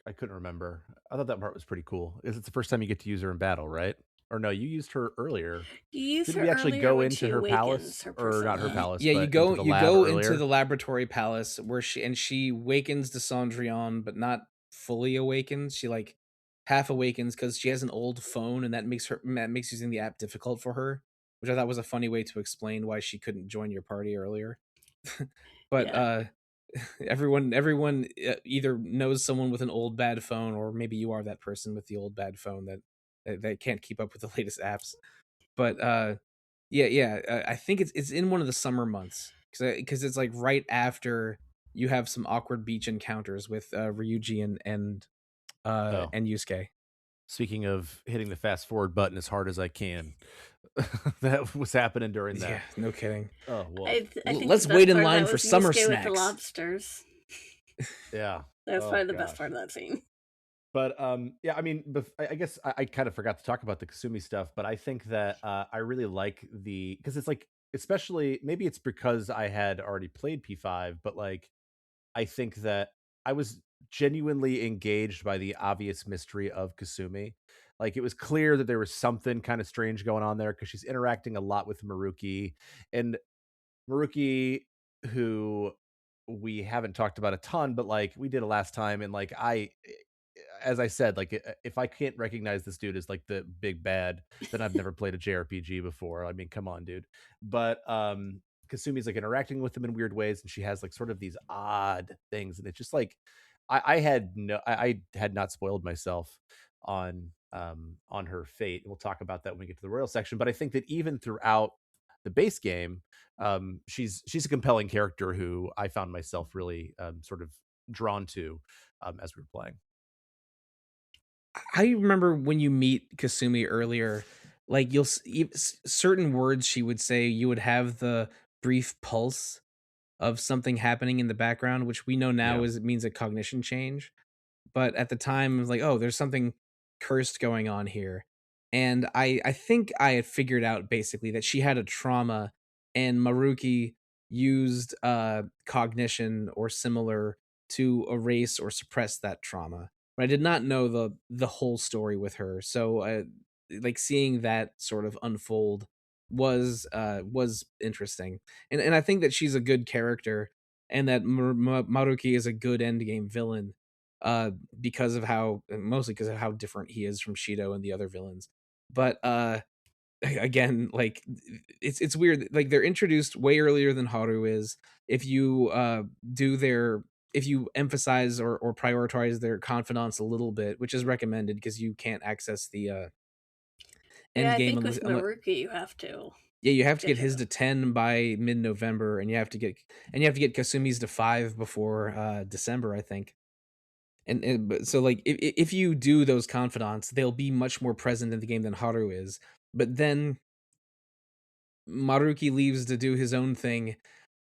Speaker 1: I couldn't remember. I thought that part was pretty cool. Is it's the first time you get to use her in battle, right? Or no, you used her earlier.
Speaker 4: You use
Speaker 1: Did
Speaker 4: her
Speaker 1: we actually
Speaker 4: earlier
Speaker 1: go
Speaker 4: when
Speaker 1: into
Speaker 4: she
Speaker 1: her
Speaker 4: awakens
Speaker 1: palace,
Speaker 4: her
Speaker 1: or not her
Speaker 4: persona.
Speaker 1: palace,
Speaker 2: Yeah,
Speaker 1: but into the
Speaker 2: you
Speaker 1: lab
Speaker 2: go
Speaker 1: earlier?
Speaker 2: into the laboratory palace where she wakens to Cendrillon, but not fully awakens. She like half awakens because she has an old phone, and that makes using the app difficult for her, which I thought was a funny way to explain why she couldn't join your party earlier. But
Speaker 4: Yeah.
Speaker 2: everyone either knows someone with an old bad phone, or maybe you are that person with the old bad phone that can't keep up with the latest apps. But I think it's in one of the summer months because it's like right after you have some awkward beach encounters with Ryuji
Speaker 1: Oh,
Speaker 2: and Yusuke.
Speaker 1: speaking of hitting the fast forward button as hard as I can, that was happening during
Speaker 2: Yeah,
Speaker 1: that.
Speaker 2: no kidding.
Speaker 1: Oh, whoa.
Speaker 4: I think
Speaker 2: Let's
Speaker 4: the
Speaker 2: wait
Speaker 4: best
Speaker 2: in
Speaker 4: part of
Speaker 2: line
Speaker 4: that
Speaker 2: for
Speaker 4: was
Speaker 2: summer
Speaker 4: Yusuke with the
Speaker 2: snacks.
Speaker 4: lobsters.
Speaker 1: Yeah.
Speaker 4: That was
Speaker 1: Oh,
Speaker 4: probably the best
Speaker 1: gosh.
Speaker 4: part of that scene.
Speaker 1: But yeah, I mean, I guess I kind of forgot to talk about the Kasumi stuff, but I think that I really like because it's like, especially maybe it's because I had already played P5, but like I think that I was genuinely engaged by the obvious mystery of Kasumi. Like it was clear that there was something kind of strange going on there because she's interacting a lot with Maruki, and Maruki, who we haven't talked about a ton, but like we did it last time, and like as I said, like if I can't recognize this dude as like the big bad, then I've never played a JRPG before. I mean, come on, dude. But Kasumi's like interacting with them in weird ways, and she has like sort of these odd things, and it's just like I had not spoiled myself on her fate. We'll talk about that when we get to the royal section. But I think that even throughout the base game, she's a compelling character who I found myself really sort of drawn to as we were playing.
Speaker 2: I remember when you meet Kasumi earlier, like certain words she would say, you would have the brief pulse of something happening in the background, which we know now
Speaker 1: Yeah.
Speaker 2: is it means a cognition change. But at the time, it was like, oh, there's something cursed going on here. And I think I had figured out basically that she had a trauma, and Maruki used cognition or similar to erase or suppress that trauma. But I did not know the whole story with her. So like seeing that sort of unfold was interesting. And I think that she's a good character, and that Maruki is a good endgame villain, because of how, mostly because of how different he is from Shido and the other villains. But again, like it's weird. Like they're introduced way earlier than Haru is. If you if you emphasize or prioritize their confidants a little bit, which is recommended because you can't access the
Speaker 4: Yeah,
Speaker 2: end
Speaker 4: I
Speaker 2: game
Speaker 4: think with Maruki you have to.
Speaker 2: yeah, you have to
Speaker 4: get
Speaker 2: get his to 10 by mid-November, and you have to get Kasumi's to 5 before December, I think. So like if you do those confidants, they'll be much more present in the game than Haru is. But then Maruki leaves to do his own thing,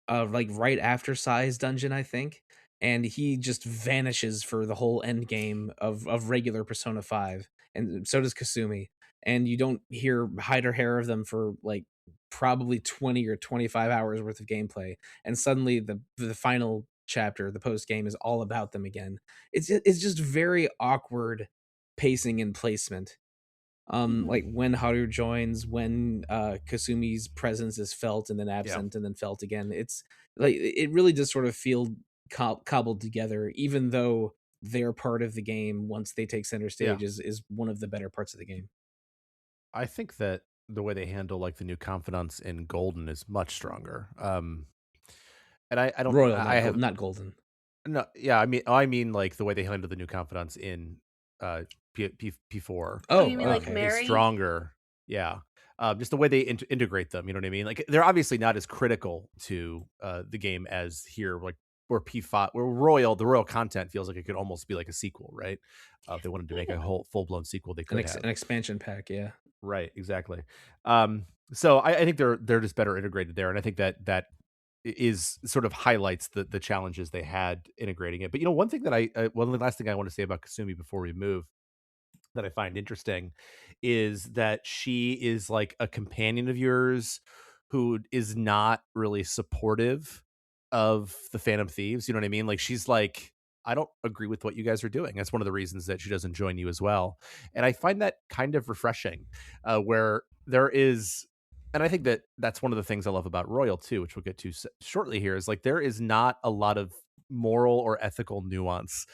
Speaker 2: like right after Sai's dungeon, I think, and he just vanishes for the whole end game of regular Persona 5, and so does Kasumi, and you don't hear hide or hair of them for like probably 20 or 25 hours worth of gameplay, and suddenly the final chapter, the post game, is all about them again. It's just very awkward pacing and placement. Like when Haru joins, when Kasumi's presence is felt and then absent and then felt again. It's like it really does sort of feel cobbled together, even though they're part of the game once they take center stage.
Speaker 1: Yeah.
Speaker 2: Is one of the better parts of the game.
Speaker 1: I think that the way they handle like the new confidants in Golden is much stronger. And I don't
Speaker 2: Royal,
Speaker 1: I have
Speaker 2: not golden.
Speaker 1: no, yeah, I mean like the way they handle the new confidants in P4
Speaker 2: Oh,
Speaker 4: you mean like
Speaker 2: okay.
Speaker 1: is
Speaker 4: Mary?
Speaker 1: stronger. Yeah. Just the way they integrate them, you know what I mean? Like they're obviously not as critical to the game as here, like where P5, where the Royal content feels like it could almost be like a sequel, right? If they wanted to make a whole full blown sequel, they could have
Speaker 2: An expansion pack, yeah.
Speaker 1: Right, exactly. So I think they're just better integrated there, and I think that is sort of highlights the challenges they had integrating it. But you know, one thing that one last thing I want to say about Kasumi before we move that I find interesting is that she is like a companion of yours who is not really supportive of the Phantom Thieves. You know what I mean? Like she's like, I don't agree with what you guys are doing. That's one of the reasons that she doesn't join you as well. And I find that kind of refreshing, where there is, and I think that that's one of the things I love about Royal too, which we'll get to shortly here, is like there is not a lot of moral or ethical nuance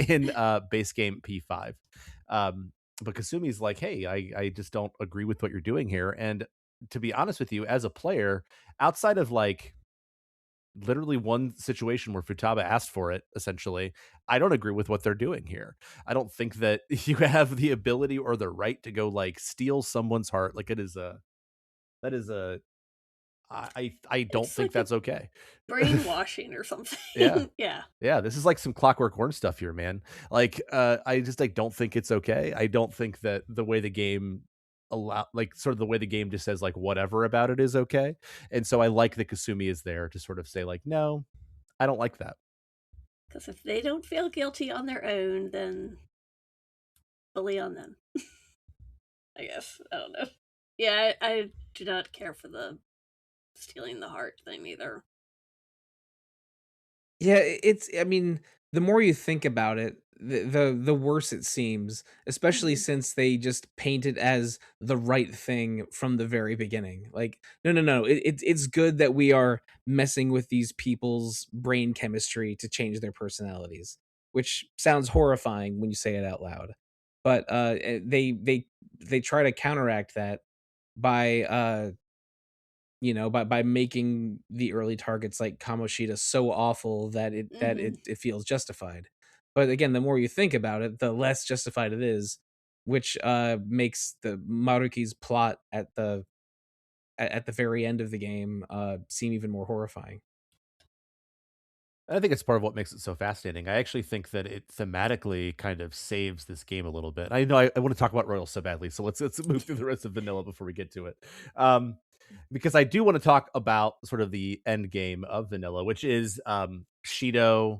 Speaker 1: in base game P5. But Kasumi's like, hey, I just don't agree with what you're doing here. And to be honest with you, as a player, outside of like literally one situation where Futaba asked for it, essentially, I don't agree with what they're doing here. I don't think that you have the ability or the right to go like steal someone's heart. Like that is a I don't
Speaker 4: It's
Speaker 1: think
Speaker 4: like
Speaker 1: that's okay.
Speaker 4: brainwashing or something.
Speaker 1: Yeah.
Speaker 4: Yeah.
Speaker 1: Yeah, this is like some Clockwork Orange stuff here, man. Like, I just like don't think it's okay. I don't think that the way the game sort of the way the game just says like whatever about it is okay. And so I like that Kasumi is there to sort of say like, no, I don't like that.
Speaker 4: Because if they don't feel guilty on their own, then fully on them. I guess. I don't know. Yeah, I do not care for the stealing the heart thing either.
Speaker 2: Yeah, I mean, the more you think about it, the worse it seems, especially since they just paint it as the right thing from the very beginning. Like, no. It's good that we are messing with these people's brain chemistry to change their personalities, which sounds horrifying when you say it out loud. But they try to counteract that by by making the early targets like Kamoshida so awful that it feels justified. But again, the more you think about it, the less justified it is, which makes the Maruki's plot at the very end of the game seem even more horrifying.
Speaker 1: I think it's part of what makes it so fascinating. I actually think that it thematically kind of saves this game a little bit. I know I want to talk about Royal so badly, so let's move through the rest of vanilla before we get to it. Um, because I do want to talk about sort of the end game of vanilla, which is Shido,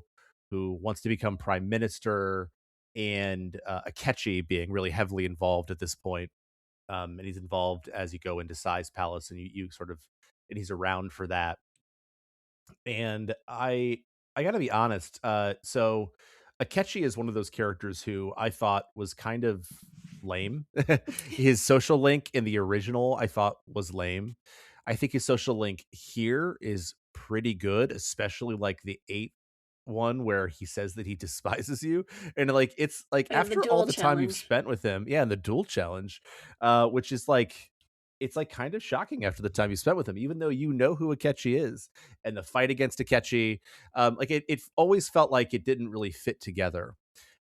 Speaker 1: who wants to become prime minister, and Akechi being really heavily involved at this point. And he's involved as you go into Sai's palace, and you sort of, and he's around for that. And I gotta be honest. So Akechi is one of those characters who I thought was kind of lame. His social link in the original I thought was lame. I think his social link here is pretty good, especially like the eighth one where he says that he despises you. And like it's like
Speaker 4: And the
Speaker 1: after all
Speaker 4: duel
Speaker 1: the time you've
Speaker 4: challenge.
Speaker 1: spent with him, yeah, and the duel challenge, which is like it's like kind of shocking after the time you spent with him, even though you know who Akechi is and the fight against Akechi. Like it always felt like it didn't really fit together.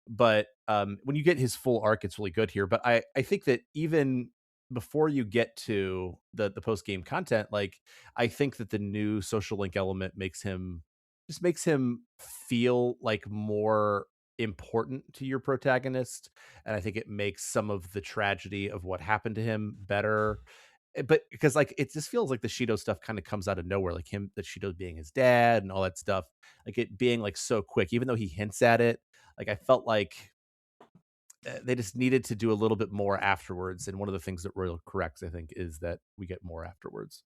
Speaker 1: But when you get his full arc, it's really good here. But I think that even before you get to the post game content, like I think that the new social link element makes him feel like more important to your protagonist, and I think it makes some of the tragedy of what happened to him better. But because like it just feels like the Shido stuff kind of comes out of nowhere, like him, the Shido being his dad and all that stuff, like it being like so quick, even though he hints at it. Like I felt like they just needed to do a little bit more afterwards. And one of the things that Royal corrects, I think, is that we get more afterwards.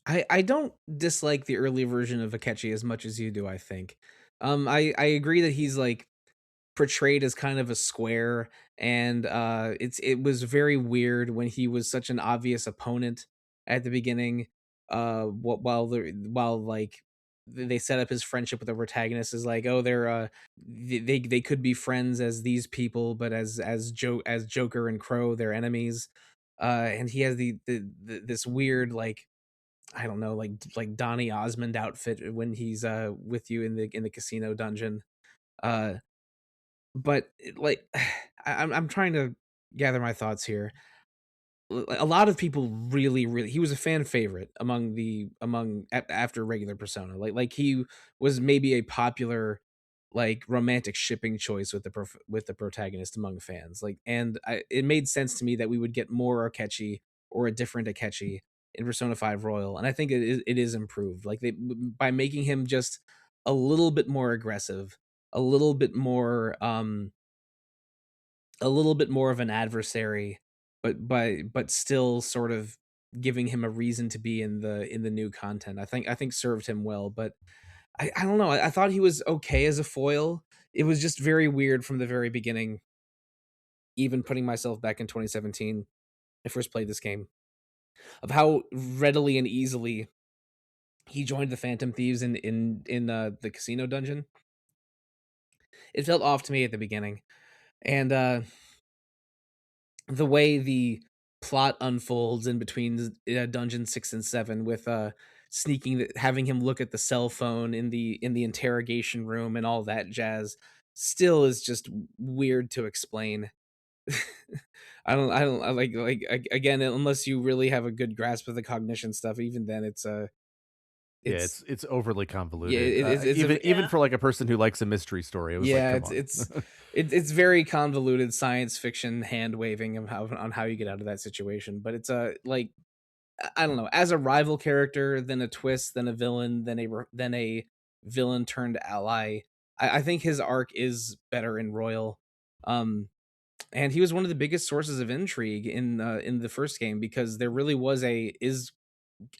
Speaker 2: I don't dislike the early version of Akechi as much as you do, I think. I agree that he's like portrayed as kind of a square, and it was very weird when he was such an obvious opponent at the beginning. While like they set up his friendship with the protagonist is like, oh, they're they could be friends as these people, but as Joker and Crow, they're enemies. And he has this weird, like, I don't know, like Donny Osmond outfit when he's with you in the casino dungeon. Uh but like I'm trying to gather my thoughts here. A lot of people really he was a fan favorite after regular Persona. Like he was maybe a popular like romantic shipping choice with with the protagonist among fans. Like, and it made sense to me that we would get more Akechi or a different Akechi in Persona 5 Royal, and I think it is improved. Like they by making him just a little bit more aggressive, a little bit more of an adversary, but still sort of giving him a reason to be in the new content. I think served him well, but I don't know. I thought he was okay as a foil. It was just very weird from the very beginning. Even putting myself back in 2017, I first played this game, of how readily and easily he joined the Phantom Thieves in the casino dungeon. It felt off to me at the beginning, and the way the plot unfolds in between dungeon 6 and 7 with having him look at the cell phone in the interrogation room and all that jazz still is just weird to explain. I again, unless you really have a good grasp of the cognition stuff, even then
Speaker 1: Yeah,
Speaker 2: it's
Speaker 1: it's overly
Speaker 2: yeah,
Speaker 1: convoluted.
Speaker 2: it's a
Speaker 1: Even
Speaker 4: Yeah.
Speaker 1: for like a person who likes a mystery story, it was like,
Speaker 2: yeah,
Speaker 1: come on.
Speaker 2: it's very convoluted science fiction hand waving of how you get out of that situation. But it's like, I don't know, as a rival character, then a twist, then a villain, then a villain turned ally. I think his arc is better in Royal. And he was one of the biggest sources of intrigue in the first game, because there really was is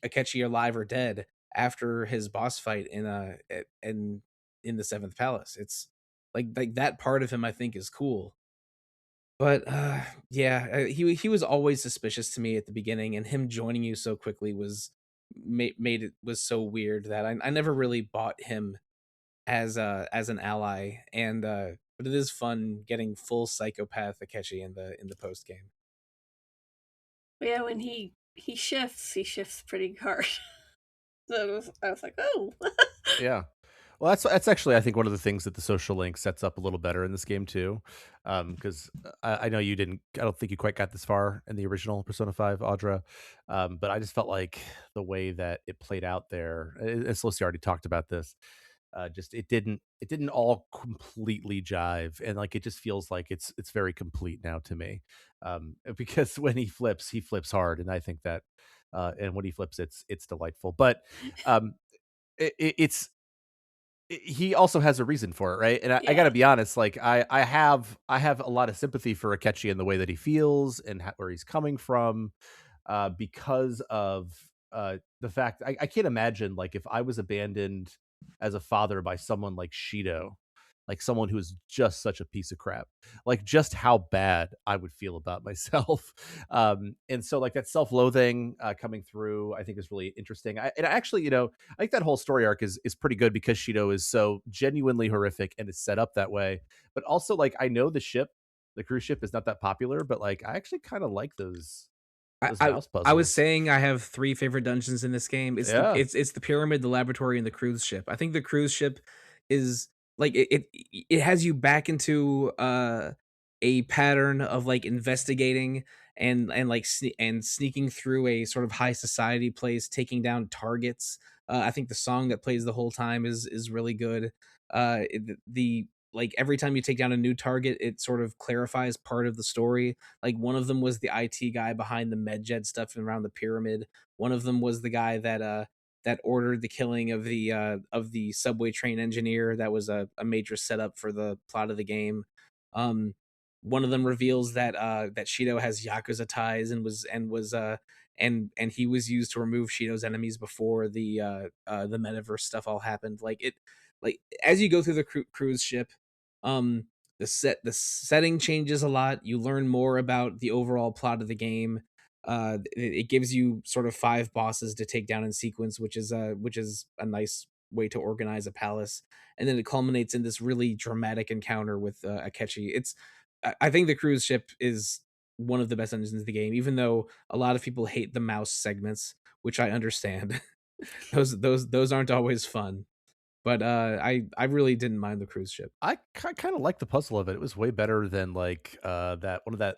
Speaker 2: Akechi alive or dead after his boss fight in the Seventh Palace. It's like that part of him I think is cool. But yeah, he was always suspicious to me at the beginning, and him joining you so quickly made it was so weird that I never really bought him as an ally. And but it is fun getting full psychopath Akechi in the post game.
Speaker 4: But yeah, when he shifts pretty hard. So I was like, oh.
Speaker 1: Yeah. Well, that's actually I think one of the things that the social link sets up a little better in this game too, because I know you didn't. I don't think you quite got this far in the original Persona 5, Audra, but I just felt like the way that it played out there. Sollosi already talked about this. just it didn't all completely jive, and like it just feels like it's very complete now to me, because when he flips hard, and I think that and when he flips it's delightful, but um it's he also has a reason for it, right? And I got to
Speaker 4: Yeah.
Speaker 1: be honest, like I have a lot of sympathy for Akechi in the way that he feels and where he's coming from, because of the fact I can't imagine like if I was abandoned as a father by someone like Shido, like someone who is just such a piece of crap, like just how bad I would feel about myself. And so like that self-loathing coming through, I think is really interesting. And actually, I think that whole story arc is pretty good because Shido is so genuinely horrific and is set up that way. But also, like, I know the cruise ship is not that popular, but like I actually kind of like
Speaker 2: I,
Speaker 1: those
Speaker 2: I
Speaker 1: mouse
Speaker 2: I was
Speaker 1: puzzles.
Speaker 2: saying I have 3 favorite dungeons in this game.
Speaker 1: Yeah.
Speaker 2: It's the pyramid, the laboratory, and the cruise ship. I think the cruise ship is like it has you back into a pattern of like investigating and like and sneaking through a sort of high society place, taking down targets. I think the song that plays the whole time is really good. The like every time you take down a new target, it sort of clarifies part of the story. Like one of them was the IT guy behind the MedJet stuff around the pyramid. One of them was the guy that ordered the killing of the subway train engineer. That was a major setup for the plot of the game. Um, One of them reveals that Shido has Yakuza ties and he was used to remove Shido's enemies before the metaverse stuff all happened. Like as you go through the cruise ship, um the setting changes a lot. You learn more about the overall plot of the game. It gives you sort of 5 bosses to take down in sequence, which is a nice way to organize a palace, and then it culminates in this really dramatic encounter with Akechi. I think the cruise ship is one of the best engines of the game, even though a lot of people hate the mouse segments, which I understand. Those aren't always fun, but I really didn't mind the cruise ship.
Speaker 1: I kind of like the puzzle of it. It was way better than like that one of that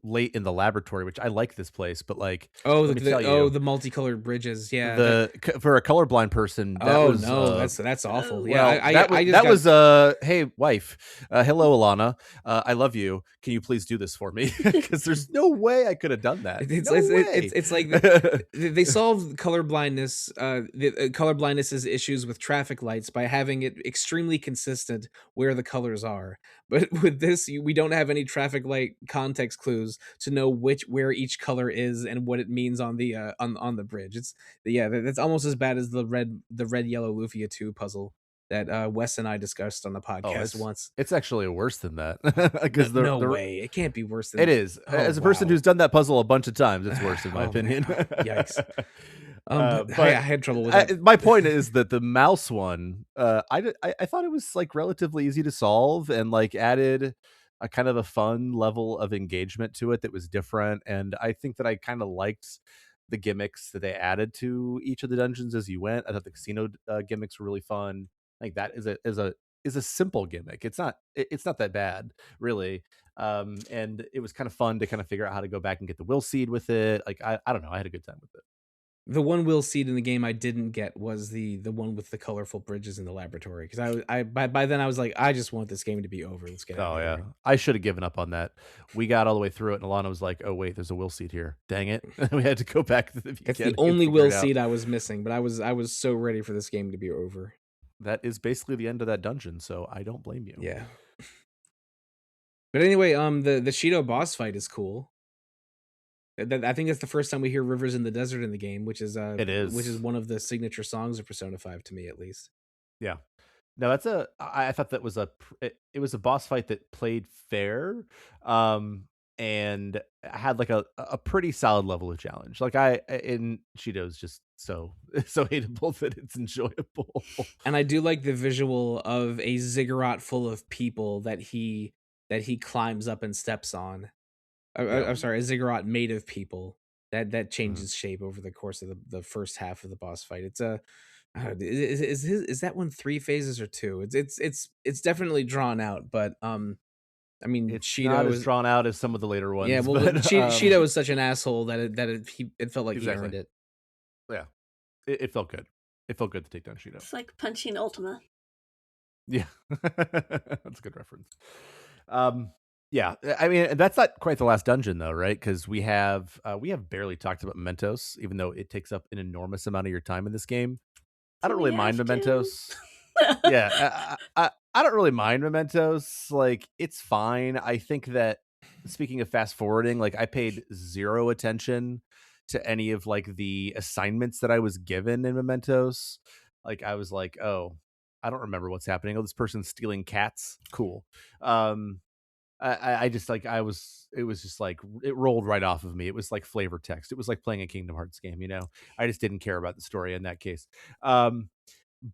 Speaker 1: late in the laboratory, which I like this place, but like
Speaker 2: Oh,
Speaker 1: let me tell you,
Speaker 2: the multicolored bridges. Yeah.
Speaker 1: for a colorblind person, that
Speaker 2: Oh
Speaker 1: was
Speaker 2: no, that's awful.
Speaker 4: Oh.
Speaker 2: Yeah,
Speaker 1: well,
Speaker 2: I just
Speaker 1: that
Speaker 2: got
Speaker 1: was hey wife, hello Alana, I love you. Can you please do this for me? Because there's no way I could have done that. No way.
Speaker 2: it's like they solved color blindness, color blindness's issues with traffic lights by having it extremely consistent where the colors are. But with this, we don't have any traffic light context clues to know where each color is and what it means on the on the bridge. That's almost as bad as the red yellow Lufia 2 puzzle that Wes and I discussed on the
Speaker 1: Oh,
Speaker 2: podcast once.
Speaker 1: it's actually worse than that because
Speaker 2: No way, it can't be worse than
Speaker 1: it is.
Speaker 2: Oh,
Speaker 1: As a person
Speaker 2: wow.
Speaker 1: who's done that puzzle a bunch of times, it's worse in my
Speaker 2: Oh,
Speaker 1: opinion.
Speaker 2: man. Yikes. But I
Speaker 1: But
Speaker 2: had trouble with that.
Speaker 1: my point is that the mouse one, I thought it was like relatively easy to solve and like added a kind of a fun level of engagement to it that was different. And I think that I kind of liked the gimmicks that they added to each of the dungeons as you went. I thought the casino gimmicks were really fun. Like that is a simple gimmick. It's not that bad, really. And it was kind of fun to kind of figure out how to go back and get the will seed with it. Like I don't know, I had a good time with it.
Speaker 2: The one will seed in the game I didn't get was the one with the colorful bridges in the laboratory, because by then I was like, I just want this game to be over. Let's get out
Speaker 1: Oh
Speaker 2: of
Speaker 1: yeah,
Speaker 2: here.
Speaker 1: I should have given up on that. We got all the way through it, and Alana was like, "Oh wait, there's a will seed here. Dang it!" We had to go back to the
Speaker 2: That's
Speaker 1: beginning
Speaker 2: the
Speaker 1: and
Speaker 2: only
Speaker 1: figure
Speaker 2: will
Speaker 1: it out.
Speaker 2: seed I was missing, but I was so ready for this game to be over.
Speaker 1: That is basically the end of that dungeon, so I don't blame you.
Speaker 2: Yeah. But anyway, the Shido boss fight is cool. I think that's the first time we hear Rivers in the Desert in the game, which is
Speaker 1: It is.
Speaker 2: which is one of the signature songs of Persona 5 to me, at least.
Speaker 1: Yeah. No, that's I thought that was it was a boss fight that played fair, and had like a pretty solid level of challenge. Like in Cheeto's just so so hateable that it's enjoyable.
Speaker 2: And I do like the visual of a ziggurat full of people that he climbs up and steps on.
Speaker 1: Yeah.
Speaker 2: I'm sorry, a ziggurat made of people that changes shape over the course of the first half of the boss fight. It's a is that one 3 phases or 2? It's definitely drawn out, but I mean,
Speaker 1: It's not
Speaker 2: Shido
Speaker 1: as
Speaker 2: is
Speaker 1: drawn out as some of the later
Speaker 2: yeah.
Speaker 1: ones,
Speaker 2: Well,
Speaker 1: but
Speaker 2: Shido is such an asshole that it felt like he
Speaker 1: exactly.
Speaker 2: earned it.
Speaker 1: Yeah, it felt good. It felt good to take down Shido.
Speaker 4: It's like punching Ultima.
Speaker 1: Yeah, that's a good reference. Yeah, I mean that's not quite the last dungeon though, right? Because we have barely talked about Mementos, even though it takes up an enormous amount of your time in this game. I
Speaker 4: Do
Speaker 1: don't
Speaker 4: we
Speaker 1: really mind
Speaker 4: have to?
Speaker 1: Mementos. Yeah, I don't really mind Mementos. Like it's fine. I think that speaking of fast forwarding, like I paid zero attention to any of like the assignments that I was given in Mementos. Like I was like, oh, I don't remember what's happening. Oh, this person's stealing cats. Cool. Um, I just like I was it was just like it rolled right off of me. It was like flavor text. It was like playing a Kingdom Hearts game, you know. I just didn't care about the story in that case. Um,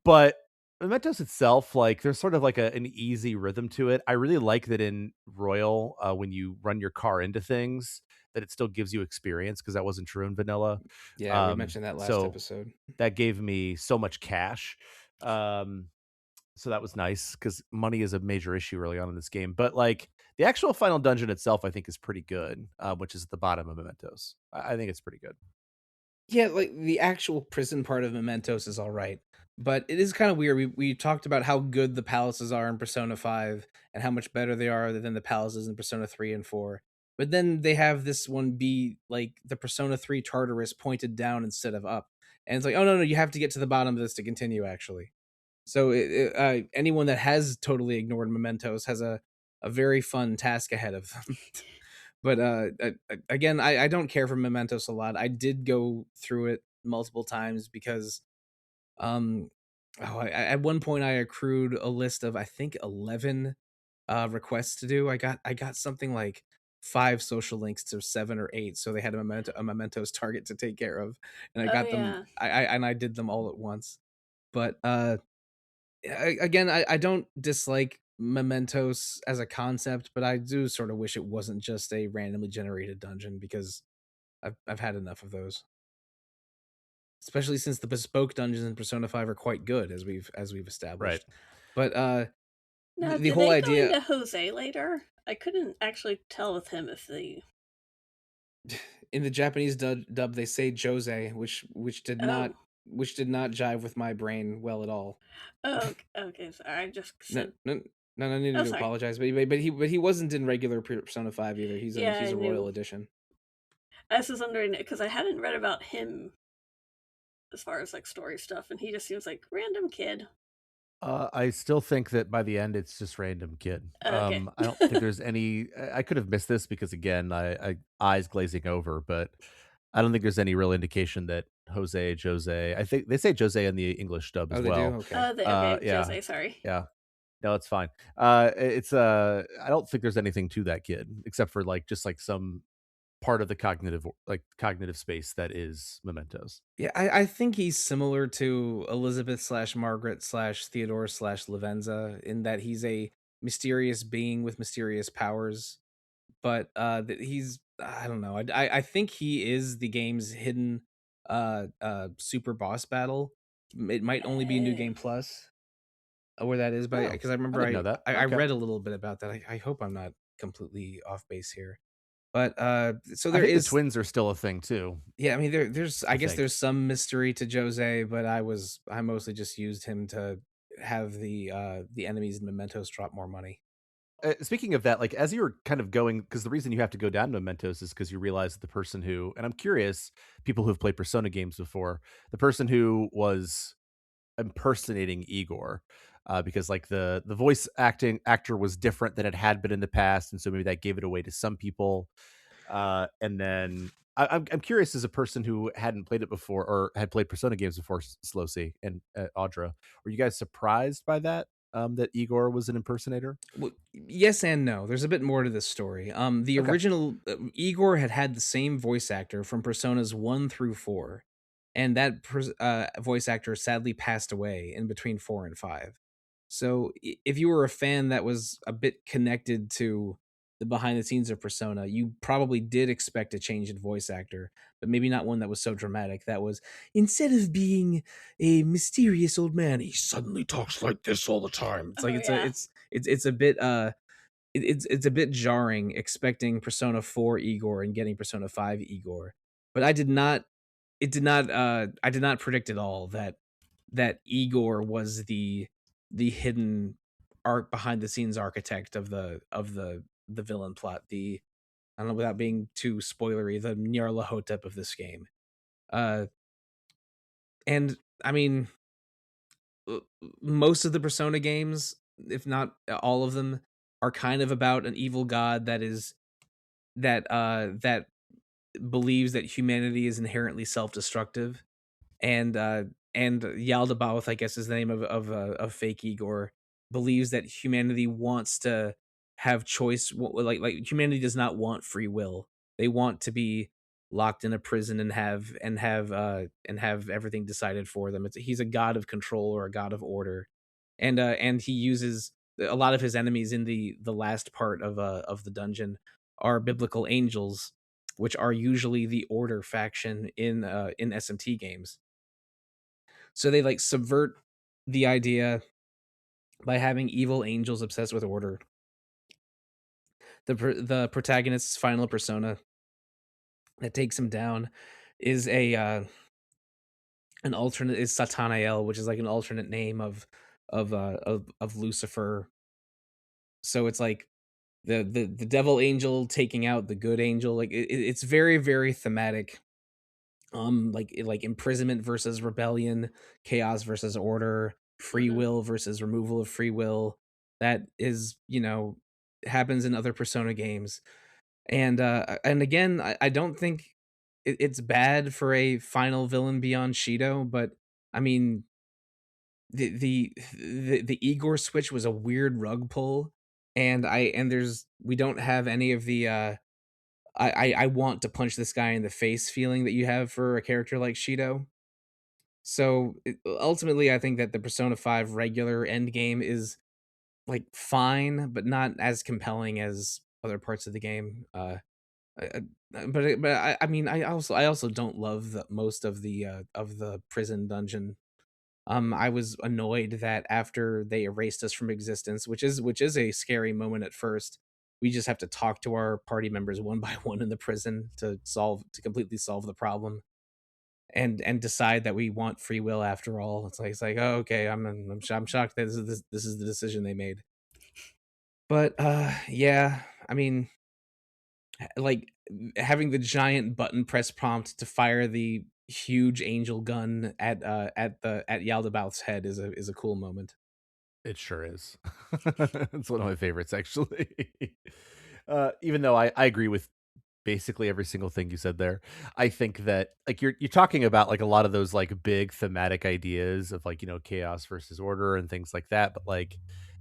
Speaker 1: but Mementos itself, like there's sort of like an easy rhythm to it. I really like that in Royal, when you run your car into things, that it still gives you experience because that wasn't true in vanilla.
Speaker 2: Yeah, we mentioned that last
Speaker 1: So
Speaker 2: episode.
Speaker 1: that gave me so much cash. Um, so that was nice because money is a major issue early on in this game. But like the actual final dungeon itself, I think is pretty good, which is at the bottom of Mementos. I think it's pretty good.
Speaker 2: Yeah, like the actual prison part of Mementos is all right, but it is kind of weird. We talked about how good the palaces are in Persona 5 and how much better they are than the palaces in Persona 3 and 4. But then they have this one be like the Persona 3 Tartarus pointed down instead of up. And it's like, oh no, you have to get to the bottom of this to continue actually. So anyone that has totally ignored Mementos has a very fun task ahead of them. But again, I don't care for Mementos a lot. I did go through it multiple times because at one point I accrued a list of I think 11 requests to do. I got something like 5 social links to 7 or 8, so they had a Mementos target to take care of, and I
Speaker 4: Oh
Speaker 2: got them.
Speaker 4: yeah.
Speaker 2: I did them all at once. But again, I don't dislike Mementos as a concept, but I do sort of wish it wasn't just a randomly generated dungeon because I've had enough of those. Especially since the bespoke dungeons in Persona 5 are quite good as we've
Speaker 1: Right.
Speaker 2: established. But
Speaker 4: Now,
Speaker 2: the
Speaker 4: do
Speaker 2: whole
Speaker 4: they go
Speaker 2: idea
Speaker 4: into Jose later? I couldn't actually tell with him if they.
Speaker 2: in the Japanese dub they say Jose, which did not
Speaker 4: Oh.
Speaker 2: jive with my brain well at all.
Speaker 4: Oh, okay. Sorry, I just
Speaker 2: No,
Speaker 4: said.
Speaker 2: no, no need
Speaker 4: Oh,
Speaker 2: to
Speaker 4: sorry.
Speaker 2: apologize, but he wasn't in regular Persona 5 either.
Speaker 4: Yeah,
Speaker 2: He's
Speaker 4: I
Speaker 2: a Royal
Speaker 4: knew.
Speaker 2: Edition.
Speaker 4: I was just wondering because I hadn't read about him as far as like story stuff, and he just seems like random kid.
Speaker 1: I still think that by the end it's just random kid.
Speaker 4: Okay.
Speaker 1: I don't think there's any. I could have missed this because again, I eyes glazing over, but I don't think there's any real indication that Jose. I think they say Jose in the English dub as
Speaker 2: Oh, they do?
Speaker 1: well.
Speaker 2: Okay.
Speaker 4: Okay,
Speaker 1: Yeah,
Speaker 4: Jose. Sorry.
Speaker 1: yeah. No, it's fine. It's I don't think there's anything to that kid except for like just like some part of the cognitive space that is Mementos.
Speaker 2: Yeah, I think he's similar to Elizabeth slash Margaret slash Theodore slash Lavenza in that he's a mysterious being with mysterious powers. But he's I don't know. I think he is the game's hidden super boss battle. It might only be New Game Plus where that is, but
Speaker 1: Oh,
Speaker 2: because I
Speaker 1: I
Speaker 2: remember
Speaker 1: didn't know that.
Speaker 2: I
Speaker 1: Okay.
Speaker 2: read a little bit about that. I hope I'm not completely off base here. But so
Speaker 1: I
Speaker 2: there
Speaker 1: think the
Speaker 2: is
Speaker 1: twins are still a thing too.
Speaker 2: yeah, I mean there's I
Speaker 1: I
Speaker 2: guess
Speaker 1: think.
Speaker 2: there's some mystery to Jose, but I mostly just used him to have the enemies in Mementos drop more money.
Speaker 1: Speaking of that, like as you were kind of going, because the reason you have to go down Mementos is because you realize that the person who, and I'm curious, people who've played Persona games before, the person who was impersonating Igor, because like the voice actor was different than it had been in the past, and so maybe that gave it away to some people. And then I'm curious as a person who hadn't played it before or had played Persona games before, Slowsy and Audra, were you guys surprised by that? That Igor was an impersonator?
Speaker 2: Well, yes and no. There's a bit more to this story. The
Speaker 1: Okay.
Speaker 2: original Igor had the same voice actor from Personas 1 through 4, and that voice actor sadly passed away in between 4 and 5. So if you were a fan that was a bit connected to the behind the scenes of Persona, you probably did expect a change in voice actor, but maybe not one that was so dramatic. That was instead of being a mysterious old man, he suddenly talks like this all the time. It's like
Speaker 4: Oh yeah.
Speaker 2: it's a bit it's a bit jarring expecting Persona 4 Igor and getting Persona 5 Igor. But I did not predict at all that Igor was hidden art behind the scenes architect of the villain plot. I don't know, without being too spoilery, the Nyarlathotep of this game. And I mean, most of the Persona games, if not all of them, are kind of about an evil god that believes that humanity is inherently self-destructive, and Yaldabaoth, I guess, is the name of fake Igor, believes that humanity wants to have choice. Like humanity does not want free will. They want to be locked in a prison and have everything decided for them. He's a god of control or a god of order, and he uses a lot of his enemies in the last part of the dungeon are biblical angels, which are usually the order faction in SMT games. So they like subvert the idea by having evil angels obsessed with order. The protagonist's final persona that takes him down is an alternate, is Satanael, which is like an alternate name of Lucifer. So it's like the devil angel taking out the good angel. Like it's very, very thematic. Like imprisonment versus rebellion, chaos versus order, free will versus removal of free will. That is, happens in other Persona games. And again, I don't think it's bad for a final villain beyond Shido, but I mean, the Igor switch was a weird rug pull, and we don't have any of the I want to punch this guy in the face feeling that you have for a character like Shido. So ultimately, I think that the Persona 5 regular end game is like fine, but not as compelling as other parts of the game. I mean, I also don't love most of the prison dungeon. I was annoyed that after they erased us from existence, which is a scary moment at first, we just have to talk to our party members one by one in the prison to completely solve the problem, and decide that we want free will after all. It's like, oh, okay, I'm shocked that this is the decision they made. But yeah, I mean, like having the giant button press prompt to fire the huge angel gun at Yaldabaoth's head is a cool moment.
Speaker 1: It sure is. It's one of my favorites, actually. Even though I agree with basically every single thing you said there. I think that like you're talking about like a lot of those like big thematic ideas of like, chaos versus order and things like that, but like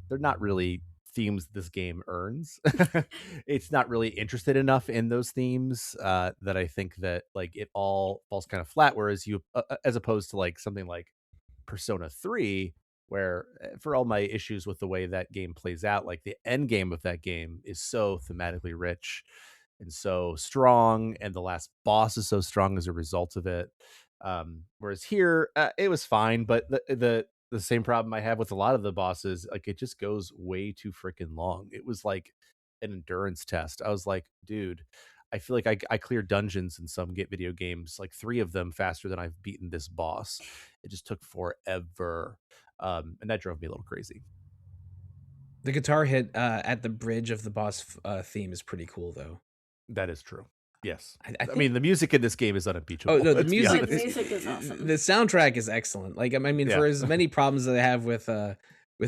Speaker 1: they're not really themes this game earns. It's not really interested enough in those themes that I think that like it all falls kind of flat. Whereas as opposed to like something like Persona 3, where for all my issues with the way that game plays out, like the end game of that game is so thematically rich and so strong, and the last boss is so strong as a result of it. Whereas here, it was fine, but the same problem I have with a lot of the bosses, like it just goes way too freaking long. It was like an endurance test. I was like, dude, I feel like I clear dungeons in some get video games, like 3 of them faster than I've beaten this boss. It just took forever. And that drove me a little crazy.
Speaker 2: The guitar hit at the bridge of the boss theme is pretty cool, though.
Speaker 1: That is true. Yes.
Speaker 2: I
Speaker 1: I mean, the music in this game is unimpeachable.
Speaker 2: Oh no, the
Speaker 1: let's be
Speaker 2: music,
Speaker 1: honest.
Speaker 4: The music is awesome.
Speaker 2: the soundtrack is excellent. Like I mean, for
Speaker 1: Yeah.
Speaker 2: as many problems that I have with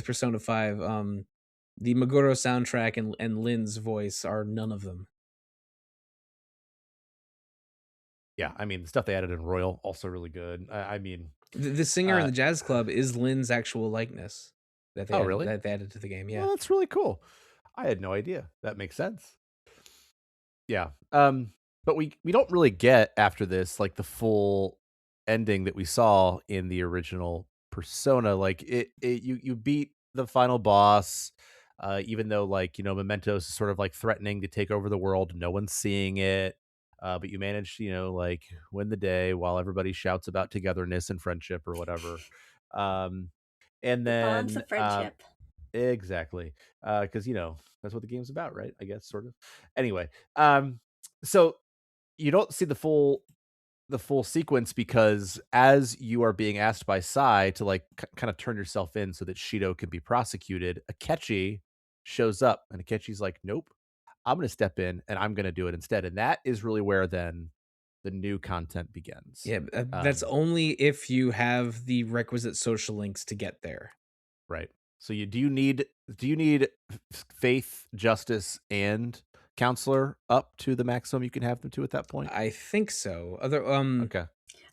Speaker 2: Persona 5, the Meguro soundtrack and Lynn's voice are none of them.
Speaker 1: Yeah, I mean, the stuff they added in Royal also really good. I mean,
Speaker 2: The singer in the jazz club is Lynn's actual likeness that they
Speaker 1: Oh,
Speaker 2: added,
Speaker 1: really?
Speaker 2: that they added to the game. Yeah.
Speaker 1: well, that's really cool. I had no idea. That makes sense. Yeah. But we don't really get after this like the full ending that we saw in the original Persona. Like you beat the final boss, even though like Mementos is sort of like threatening to take over the world. No one's seeing it, but you manage to like win the day while everybody shouts about togetherness and friendship or whatever. Um, and
Speaker 4: The bonds
Speaker 1: then
Speaker 4: of friendship.
Speaker 1: exactly, because that's what the game's about, right? I guess sort of. Anyway, so you don't see the full the full sequence because as you are being asked by Sai to like kind of turn yourself in so that Shido can be prosecuted, Akechi shows up and Akechi's like, nope, I'm going to step in and I'm going to do it instead. And that is really where then the new content begins.
Speaker 2: Yeah, that's only if you have the requisite social links to get there.
Speaker 1: Right. So do you need faith, justice, and counselor up to the maximum you can have them to at that point?
Speaker 2: I think so.
Speaker 1: Okay.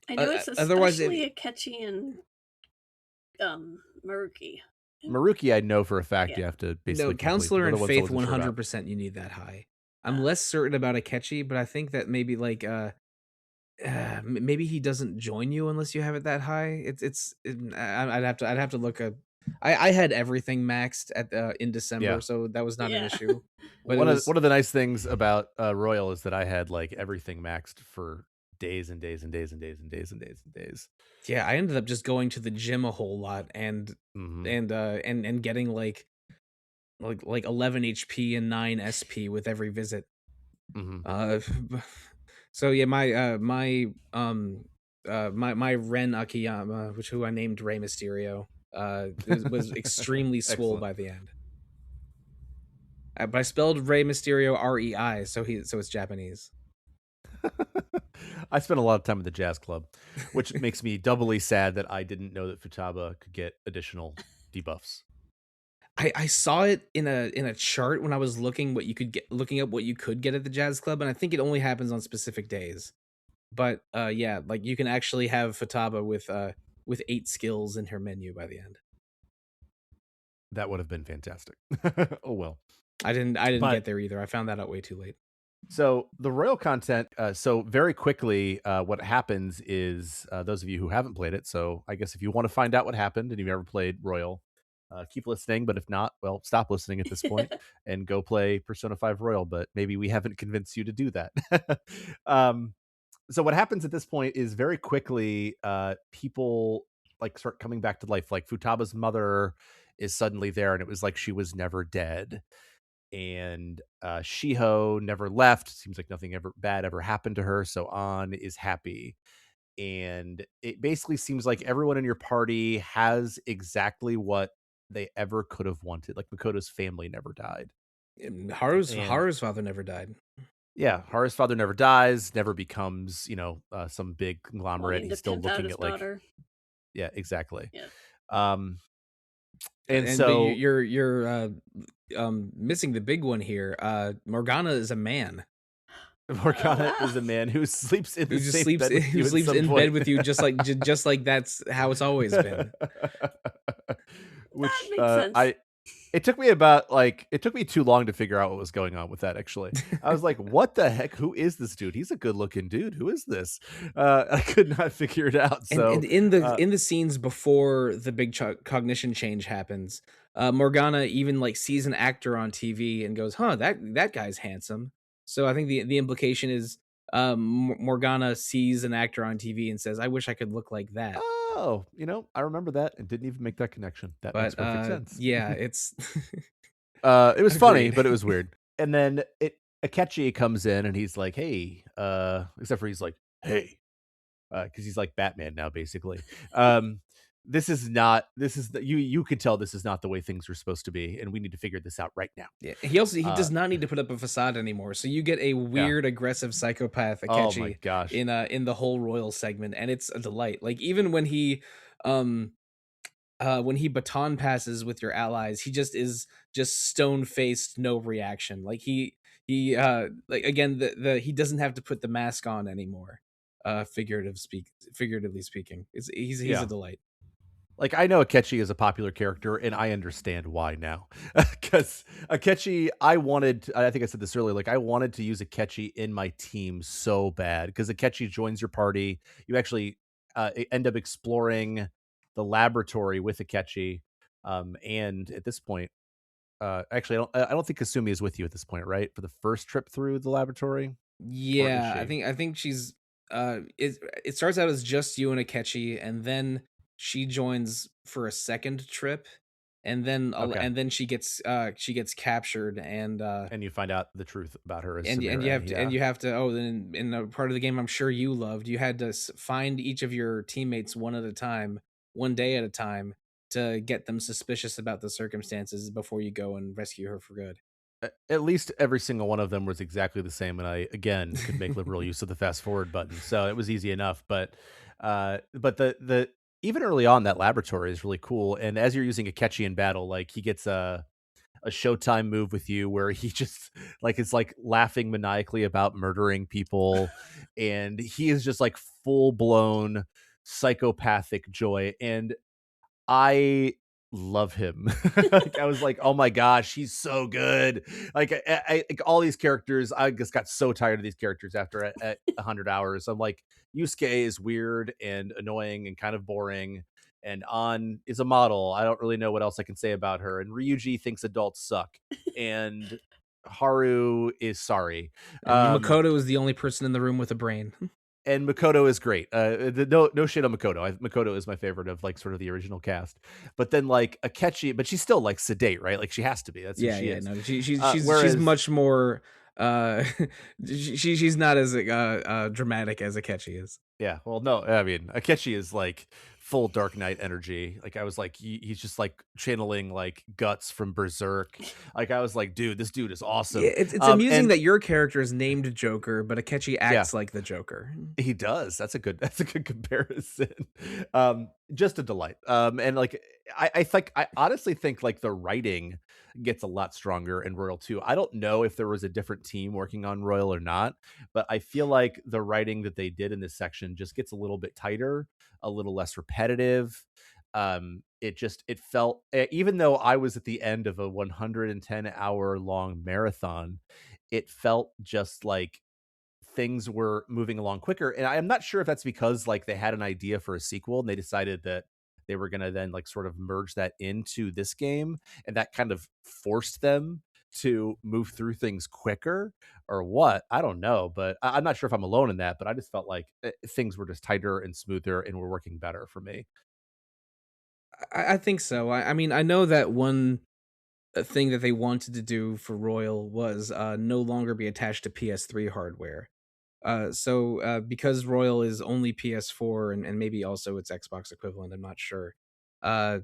Speaker 4: I know it's
Speaker 2: otherwise
Speaker 4: especially Akechi and Maruki.
Speaker 1: Maruki, I know for a fact
Speaker 4: Yeah.
Speaker 1: you have to basically
Speaker 2: No, counselor
Speaker 1: complete.
Speaker 2: and
Speaker 1: They're the
Speaker 2: faith
Speaker 1: ones I wasn't sure about.
Speaker 2: 100% you need that high. I'm less certain about Akechi, but I think that maybe like maybe he doesn't join you unless you have it that high. I'd have to look up. I had everything maxed at in December,
Speaker 1: Yeah.
Speaker 2: so that was not an
Speaker 4: Yeah.
Speaker 2: issue. But
Speaker 1: One of the nice things about Royal is that I had like everything maxed for days and days and days and days and days and days and days.
Speaker 2: yeah, I ended up just going to the gym a whole lot and getting like 11 HP and 9 SP with every visit. So yeah, my Ren Akiyama, who I named Rey Mysterio, was extremely swole by the end. But I spelled Rey Mysterio REI, so it's Japanese.
Speaker 1: I spent a lot of time at the jazz club, which makes me doubly sad that I didn't know that Futaba could get additional debuffs.
Speaker 2: I saw it in a chart when I was looking up what you could get at the jazz club, and I think it only happens on specific days. But yeah, like you can actually have Futaba with 8 skills in her menu by the end.
Speaker 1: That would have been fantastic. Oh well.
Speaker 2: I didn't get there either. I found that out way too late.
Speaker 1: So the Royal content, so very quickly, what happens is those of you who haven't played it, so I guess if you want to find out what happened and you've ever played Royal, keep listening, but if not, well, stop listening at this point and go play Persona 5 Royal, but maybe we haven't convinced you to do that. So what happens at this point is very quickly people like start coming back to life. Like Futaba's mother is suddenly there and it was like she was never dead. And Shiho never left. Seems like nothing bad ever happened to her. So An is happy. And it basically seems like everyone in your party has exactly what they ever could have wanted. Like Makoto's family never died.
Speaker 2: Haru's father never died.
Speaker 1: Yeah, Haru's father never dies, never becomes, some big conglomerate.
Speaker 4: Wanting
Speaker 1: He's
Speaker 4: to
Speaker 1: still
Speaker 4: pimp out
Speaker 1: looking
Speaker 4: his
Speaker 1: at like,
Speaker 4: daughter.
Speaker 1: yeah, exactly.
Speaker 4: Yeah.
Speaker 1: And so
Speaker 2: but you're missing the big one here. Morgana is a man.
Speaker 1: Morgana is a man who sleeps in the same bed with you
Speaker 2: who
Speaker 1: at
Speaker 2: sleeps
Speaker 1: some
Speaker 2: in
Speaker 1: point.
Speaker 2: bed with you, just like that's how it's always been.
Speaker 1: Which
Speaker 4: That makes sense.
Speaker 1: it took me too long to figure out what was going on with that. Actually, I was like, "What the heck? Who is this dude? He's a good-looking dude. Who is this?" I could not figure it out. So,
Speaker 2: and in the scenes before the big cognition change happens, Morgana even like sees an actor on TV and goes, "Huh, that guy's handsome." So I think the implication is Morgana sees an actor on TV and says, "I wish I could look like that."
Speaker 1: Oh, I remember that and didn't even make that connection. That makes perfect sense.
Speaker 2: Yeah, it's
Speaker 1: it was funny,
Speaker 2: Agreed.
Speaker 1: but it was weird. And then Akechi comes in and he's like, "Hey," except for he's like, "Hey," because he's like Batman now, basically. You can tell this is not the way things are supposed to be, and we need to figure this out right now.
Speaker 2: Yeah, he does not need to put up a facade anymore. So you get a weird, aggressive psychopath Akechi
Speaker 1: Oh my gosh.
Speaker 2: in the whole Royal segment, and it's a delight. Like even when he baton passes with your allies, he just is stone faced, no reaction. Like he like again he doesn't have to put the mask on anymore. Figuratively speaking, he's a delight.
Speaker 1: Like, I know Akechi is a popular character, and I understand why now. Because Akechi, I think I said this earlier, like, I wanted to use Akechi in my team so bad. Because Akechi joins your party. You actually end up exploring the laboratory with Akechi. And at this point, actually, I don't think Kasumi is with you at this point, right? For the first trip through the laboratory?
Speaker 2: Yeah, I think she's... It starts out as just you and Akechi, and then she joins for a second trip, and
Speaker 1: Okay.
Speaker 2: then she gets captured, and
Speaker 1: you find out the truth about her as
Speaker 2: and
Speaker 1: Samira,
Speaker 2: you have to
Speaker 1: yeah.
Speaker 2: then in a part of the game I'm sure you loved, you had to find each of your teammates one at a time, one day at a time, to get them suspicious about the circumstances before you go and rescue her for good.
Speaker 1: At least every single one of them was exactly the same, and I again could make liberal use of the fast forward button, so it was easy enough. But the even early on, that laboratory is really cool. And as you're using Akechi in battle, like he gets a Showtime move with you where he just like is like laughing maniacally about murdering people, and he is just like full blown psychopathic joy, and I love him. Like, I was like, "Oh my gosh, he's so good." Like, like all these characters, I just got so tired of these characters after at 100 hours. I'm like, Yusuke is weird and annoying and kind of boring, and An is a model. I don't really know what else I can say about her. And Ryuji thinks adults suck, and Haru is sorry.
Speaker 2: And
Speaker 1: Um,
Speaker 2: Makoto is the only person in the room with a brain.
Speaker 1: and Makoto is great. No shit on Makoto. Makoto is my favorite of like sort of the original cast. But then like Akechi, but she's still like sedate, right? Like she has to be. That's who she is.
Speaker 2: No, she's
Speaker 1: Whereas,
Speaker 2: much more she's not as dramatic as Akechi is.
Speaker 1: yeah, well, no, I mean Akechi is like full Dark Knight energy. Like I was like, he's just like channeling like guts from Berserk. Like I was like, dude, this dude is awesome.
Speaker 2: Yeah, it's amusing
Speaker 1: and
Speaker 2: that your character is named Joker, but Akechi acts like the Joker.
Speaker 1: he does. That's a good comparison. Just a delight. And like I honestly think like the writing gets a lot stronger in Royal 2. I don't know if there was a different team working on Royal or not, but I feel like the writing that they did in this section just gets a little bit tighter, a little less repetitive. It felt, even though I was at the end of a 110-hour long marathon, it felt just like things were moving along quicker. And I'm not sure if that's because like they had an idea for a sequel and they decided that they were going to then like sort of merge that into this game, and that kind of forced them to move through things quicker or what. I don't know, but I'm not sure if I'm alone in that, but I just felt like things were just tighter and smoother and were working better for me.
Speaker 2: I think so. I mean, I know that one thing that they wanted to do for Royal was no longer be attached to PS3 hardware. Because Royal is only PS4 and maybe also its Xbox equivalent, I'm not sure. Uh,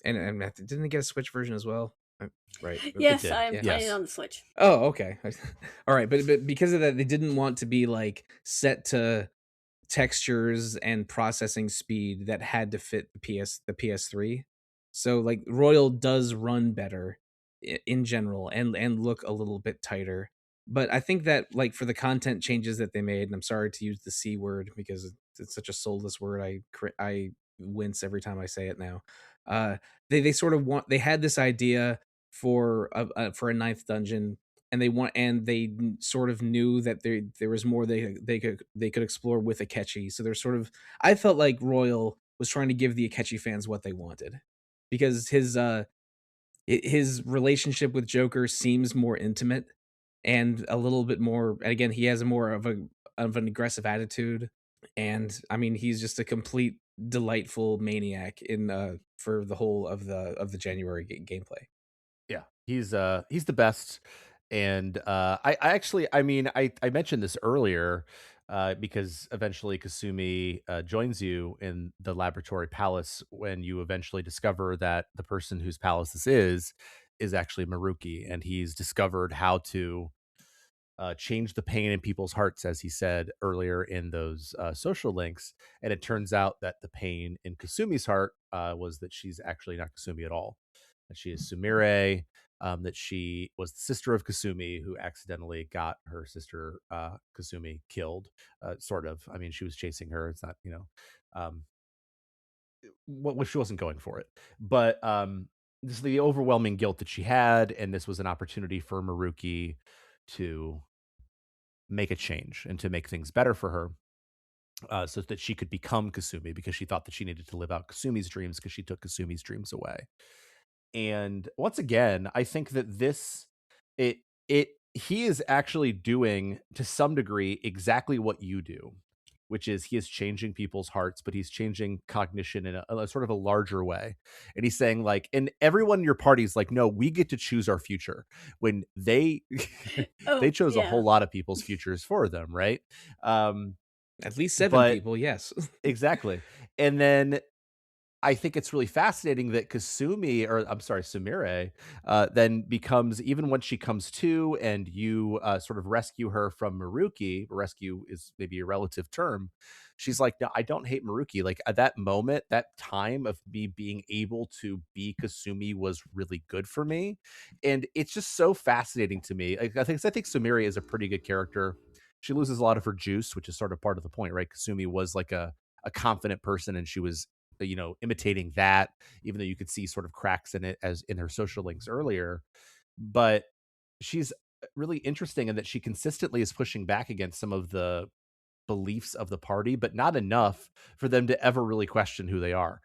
Speaker 2: and didn't it get a Switch version as well? Right.
Speaker 4: Yes,
Speaker 1: did,
Speaker 4: I'm
Speaker 1: yeah.
Speaker 4: playing
Speaker 1: Yes.
Speaker 4: on the Switch.
Speaker 2: Oh, okay. All right, but because of that, they didn't want to be like set to textures and processing speed that had to fit the PS3. So like Royal does run better in general and look a little bit tighter. But I think that like for the content changes that they made, and I'm sorry to use the C word because it's such a soulless word. I wince every time I say it now. They sort of they had this idea for a ninth dungeon, and they sort of knew that there was more they could explore with Akechi. So they're sort of, I felt like Royal was trying to give the Akechi fans what they wanted, because his relationship with Joker seems more intimate and a little bit more. And again, he has more of an aggressive attitude, and I mean he's just a complete delightful maniac in for the whole of the January gameplay.
Speaker 1: Yeah, he's the best. And I actually, I mean, I mentioned this earlier because eventually Kasumi joins you in the laboratory palace when you eventually discover that the person whose palace this is actually Maruki, and he's discovered how to change the pain in people's hearts, as he said earlier in those social links. And it turns out that the pain in Kasumi's heart was that she's actually not Kasumi at all, that she is Sumire, that she was the sister of Kasumi who accidentally got her sister Kasumi killed, sort of. I mean, she was chasing her. It's not, um, what she wasn't going for it, but this is the overwhelming guilt that she had, and this was an opportunity for Maruki to make a change and to make things better for her, so that she could become Kasumi, because she thought that she needed to live out Kasumi's dreams because she took Kasumi's dreams away. And once again, I think that he is actually doing to some degree exactly what you do, which is he is changing people's hearts, but he's changing cognition in a sort of a larger way. And he's saying like, and everyone in your party is like, no, we get to choose our future. When they they
Speaker 4: Oh,
Speaker 1: chose a
Speaker 4: yeah.
Speaker 1: whole lot of people's futures for them, right?
Speaker 2: At least 7
Speaker 1: But
Speaker 2: people, yes.
Speaker 1: exactly. And then I think it's really fascinating that Kasumi, or I'm sorry, Sumire, then becomes, even when she comes to and you sort of rescue her from Maruki, rescue is maybe a relative term. She's like, no, I don't hate Maruki. Like at that moment, that time of me being able to be Kasumi was really good for me. And it's just so fascinating to me. I think Sumire is a pretty good character. She loses a lot of her juice, which is sort of part of the point, right? Kasumi was like a confident person, and she was imitating that, even though you could see sort of cracks in it as in her social links earlier. But she's really interesting in that she consistently is pushing back against some of the beliefs of the party, but not enough for them to ever really question who they are.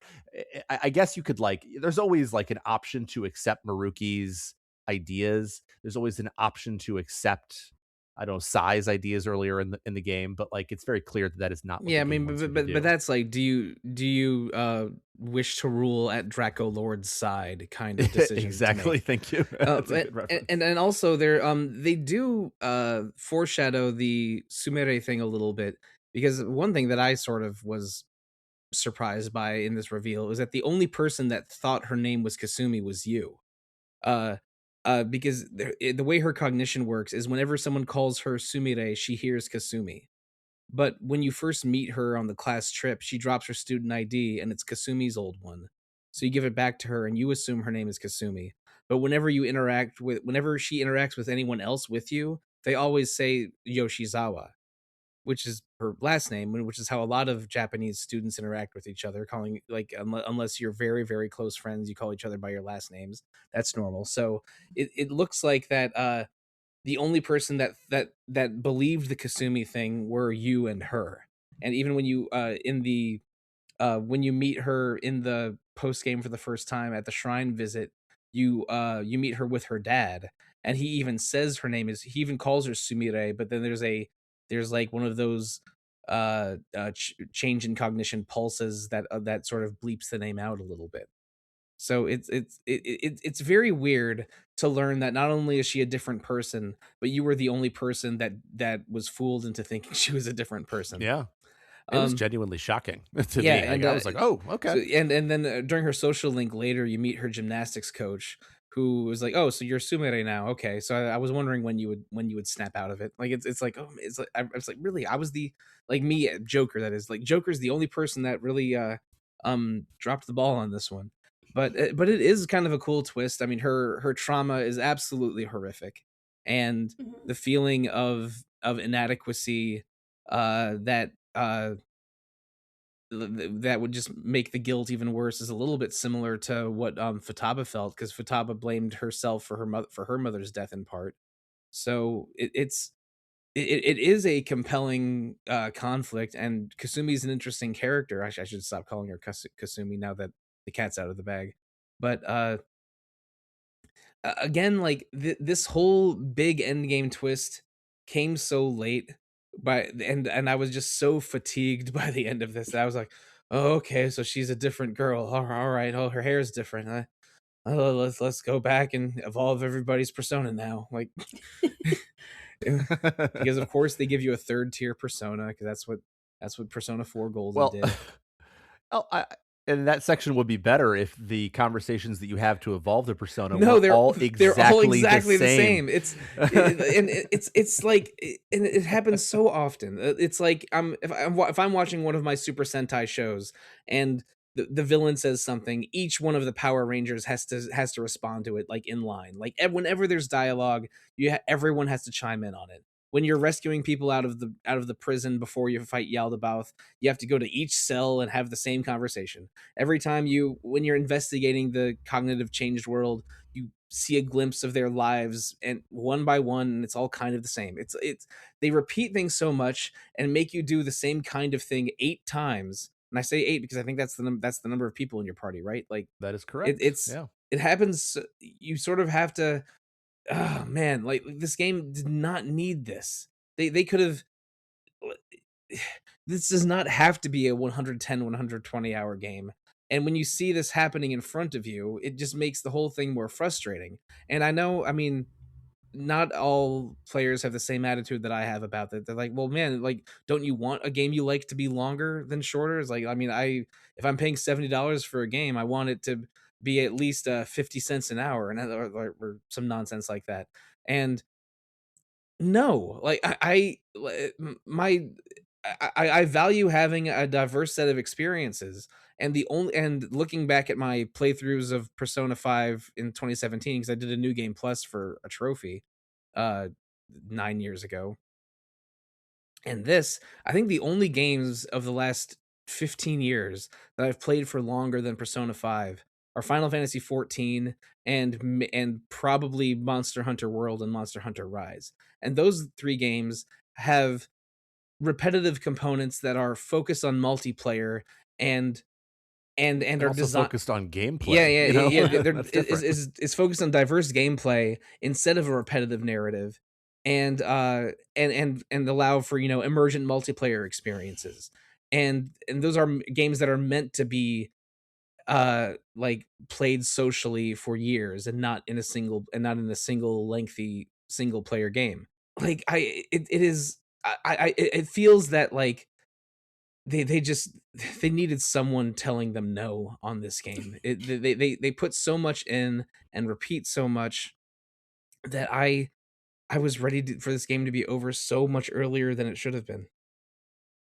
Speaker 1: I guess you could like, there's always like an option to accept Maruki's ideas. There's always an option to accept, I don't know, Sai's ideas earlier in the game, but like it's very clear that that is not what
Speaker 2: Yeah,
Speaker 1: the
Speaker 2: I
Speaker 1: game
Speaker 2: mean,
Speaker 1: wants you to
Speaker 2: but
Speaker 1: do.
Speaker 2: that's like, do you wish to rule at Draco Lord's side kind of decisions to
Speaker 1: Exactly.
Speaker 2: make.
Speaker 1: Thank you. That's a good reference.
Speaker 2: And also they do foreshadow the Sumire thing a little bit, because one thing that I sort of was surprised by in this reveal was that the only person that thought her name was Kasumi was you. Uh because the way her cognition works is whenever someone calls her Sumire, she hears Kasumi. But when you first meet her on the class trip, she drops her student ID and it's Kasumi's old one. So you give it back to her and you assume her name is Kasumi. But whenever she interacts with anyone else with you, they always say Yoshizawa, which is her last name, which is how a lot of Japanese students interact with each other, calling, like, unless you're very, very close friends, you call each other by your last names. That's normal. So it looks like that the only person that believed the Kasumi thing were you and her. And even when you when you meet her in the post game for the first time at the shrine visit, you meet her with her dad, and he even says her name is, he even calls her Sumire, but then there's like one of those change in cognition pulses that sort of bleeps the name out a little bit. So it's very weird to learn that not only is she a different person, but you were the only person that was fooled into thinking she was a different person.
Speaker 1: Yeah. It was
Speaker 2: Um,
Speaker 1: genuinely shocking to
Speaker 2: yeah,
Speaker 1: me.
Speaker 2: and
Speaker 1: I was like, oh, okay.
Speaker 2: so and then during her social link later, you meet her gymnastics coach, who was like, "Oh, so you're Sumire now? Okay." So I was wondering when you would snap out of it. Like it's like, oh, it's like I was like, really, I was the, like, me, Joker, that is, like, Joker's the only person that really dropped the ball on this one. But it is kind of a cool twist. I mean, her trauma is absolutely horrific, and
Speaker 4: Mhm.
Speaker 2: the feeling of inadequacy that that would just make the guilt even worse is a little bit similar to what Futaba felt, because Futaba blamed herself for her mother's death in part. So it is a compelling conflict, and Kasumi's an interesting character. I should stop calling her Kasumi now that the cat's out of the bag. But again, like, this whole big endgame twist came so late, and I was just so fatigued by the end of this that I was like, oh, okay, so she's a different girl. All right. Oh, her hair's different. Oh, let's go back and evolve everybody's persona now. Like, because of course they give you a third tier persona, because that's what Persona 4 Golden
Speaker 1: Well,
Speaker 2: did.
Speaker 1: oh, and that section would be better if the conversations that you have to evolve the persona
Speaker 2: No,
Speaker 1: were all
Speaker 2: they're all
Speaker 1: exactly
Speaker 2: exactly the same. It's like, and it happens so often. It's like, if I'm watching one of my Super Sentai shows and the villain says something, each one of the Power Rangers has to respond to it, like, in line. Like, whenever there's dialogue, everyone has to chime in on it. When you're rescuing people out of the prison before you fight Yaldabaoth, you have to go to each cell and have the same conversation. Every time when you're investigating the cognitive changed world, you see a glimpse of their lives, and one by one, and it's all kind of the same. It's they repeat things so much and make you do the same kind of thing 8 times. And I say 8 because I think that's the number of people in your party, right? Like,
Speaker 1: that is
Speaker 2: it,
Speaker 1: correct.
Speaker 2: it's
Speaker 1: Yeah.
Speaker 2: it happens. You sort of have to. Oh man, like, this game did not need this. They could have. this does not have to be a 110, 120 hour game. And when you see this happening in front of you, it just makes the whole thing more frustrating. And I know, I mean, not all players have the same attitude that I have about that. They're like, well, man, like, don't you want a game you like to be longer than shorter? It's like, I mean, if I'm paying $70 for a game, I want it to be at least 50 cents an hour, and or some nonsense like that. And no, like my I value having a diverse set of experiences, and looking back at my playthroughs of Persona 5 in 2017, because I did a new game plus for a trophy 9 years ago. And this, I think the only games of the last 15 years that I've played for longer than Persona 5 are Final Fantasy 14 and probably Monster Hunter World and Monster Hunter Rise. And those three games have repetitive components that are focused on multiplayer and are
Speaker 1: also focused on gameplay.
Speaker 2: Yeah.
Speaker 1: That's different.
Speaker 2: It's focused on diverse gameplay instead of a repetitive narrative, and allow for emergent multiplayer experiences, and those are games that are meant to be like played socially for years and not in a single lengthy single player game. Like it feels that like they needed someone telling them no on this game. They put so much in and repeat so much that I was ready for this game to be over so much earlier than it should have been.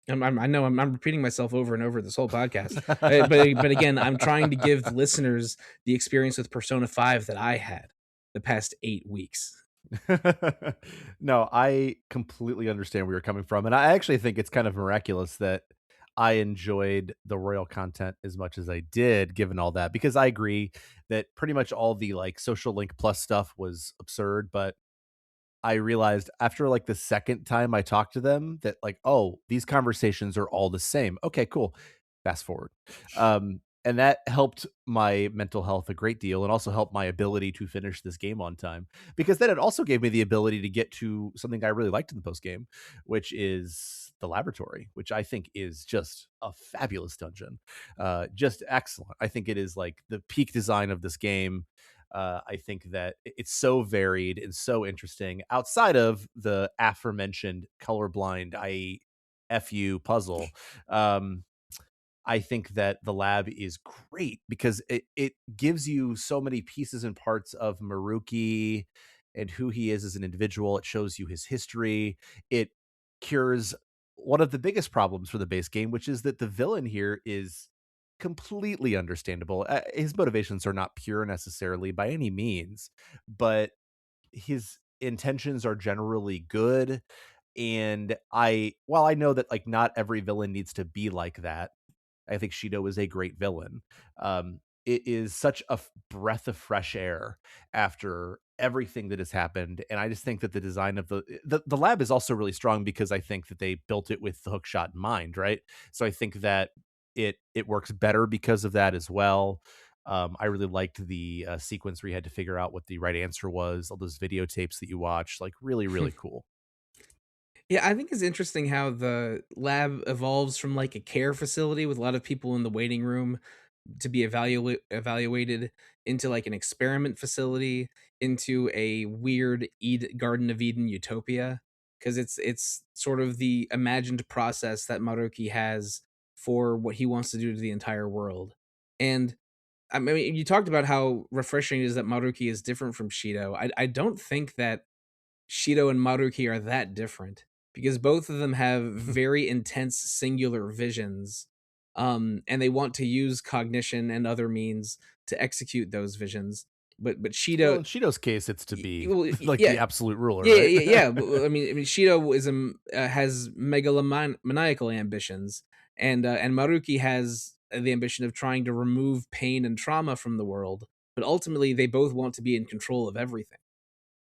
Speaker 2: I know I'm repeating myself over and over this whole podcast, but again, I'm trying to give the listeners the experience with Persona 5 that I had the past 8 weeks.
Speaker 1: No, I completely understand where you're coming from, and I actually think it's kind of miraculous that I enjoyed the Royal content as much as I did, given all that, because I agree that pretty much all the like social link plus stuff was absurd, but I realized after like the second time I talked to them that like, oh, these conversations are all the same. Okay, cool. Fast forward. And that helped my mental health a great deal and also helped my ability to finish this game on time, because then it also gave me the ability to get to something I really liked in the post game, which is the laboratory, which I think is just a fabulous dungeon. Just excellent. I think it is like the peak design of this game. I think that it's so varied and so interesting outside of the aforementioned colorblind FU puzzle. I think that the lab is great because it gives you so many pieces and parts of Maruki and who he is as an individual. It shows you his history. It cures one of the biggest problems for the base game, which is that the villain here is completely understandable. His motivations are not pure necessarily by any means, but his intentions are generally good. And while I know that like not every villain needs to be like that, I think Shido is a great villain. It is such a breath of fresh air after everything that has happened, and I just think that the design of the lab is also really strong because I think that they built it with the hook shot in mind, right? So I think that it works better because of that as well. I really liked the sequence where you had to figure out what the right answer was. All those videotapes that you watch, like really, really cool.
Speaker 2: Yeah, I think it's interesting how the lab evolves from like a care facility with a lot of people in the waiting room to be evaluated into like an experiment facility, into a weird Garden of Eden utopia, because it's sort of the imagined process that Maruki has for what he wants to do to the entire world. And I mean, you talked about how refreshing it is that Maruki is different from Shido. I don't think that Shido and Maruki are that different, because both of them have very intense singular visions, and they want to use cognition and other means to execute those visions. But
Speaker 1: Well,
Speaker 2: Shido,
Speaker 1: in Shido's case, it's to be like
Speaker 2: yeah,
Speaker 1: the absolute ruler,
Speaker 2: yeah,
Speaker 1: right?
Speaker 2: yeah. I mean, Shido has megalomaniacal ambitions, and Maruki has the ambition of trying to remove pain and trauma from the world. But ultimately, they both want to be in control of everything.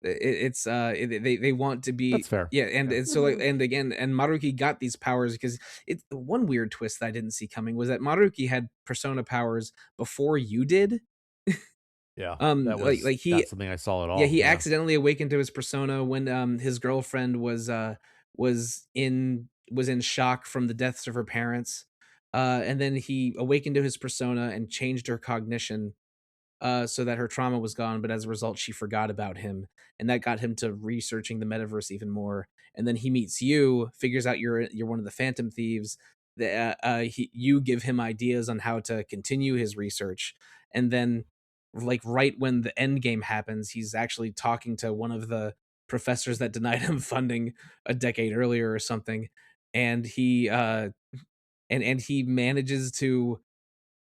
Speaker 2: They want to be,
Speaker 1: That's fair.
Speaker 2: yeah, and
Speaker 1: Yeah.
Speaker 2: so like, and again, and Maruki got these powers because it's one weird twist that I didn't see coming was that Maruki had persona powers before you did.
Speaker 1: Yeah, that was
Speaker 2: like he,
Speaker 1: not something I saw at all.
Speaker 2: yeah, he accidentally awakened to his persona when his girlfriend was in was in shock from the deaths of her parents, and then he awakened to his persona and changed her cognition, so that her trauma was gone, but as a result, she forgot about him, and that got him to researching the metaverse even more. And then he meets you, figures out you're one of the Phantom Thieves. You give him ideas on how to continue his research, and then, like right when the end game happens, he's actually talking to one of the professors that denied him funding a decade earlier or something, and he manages to,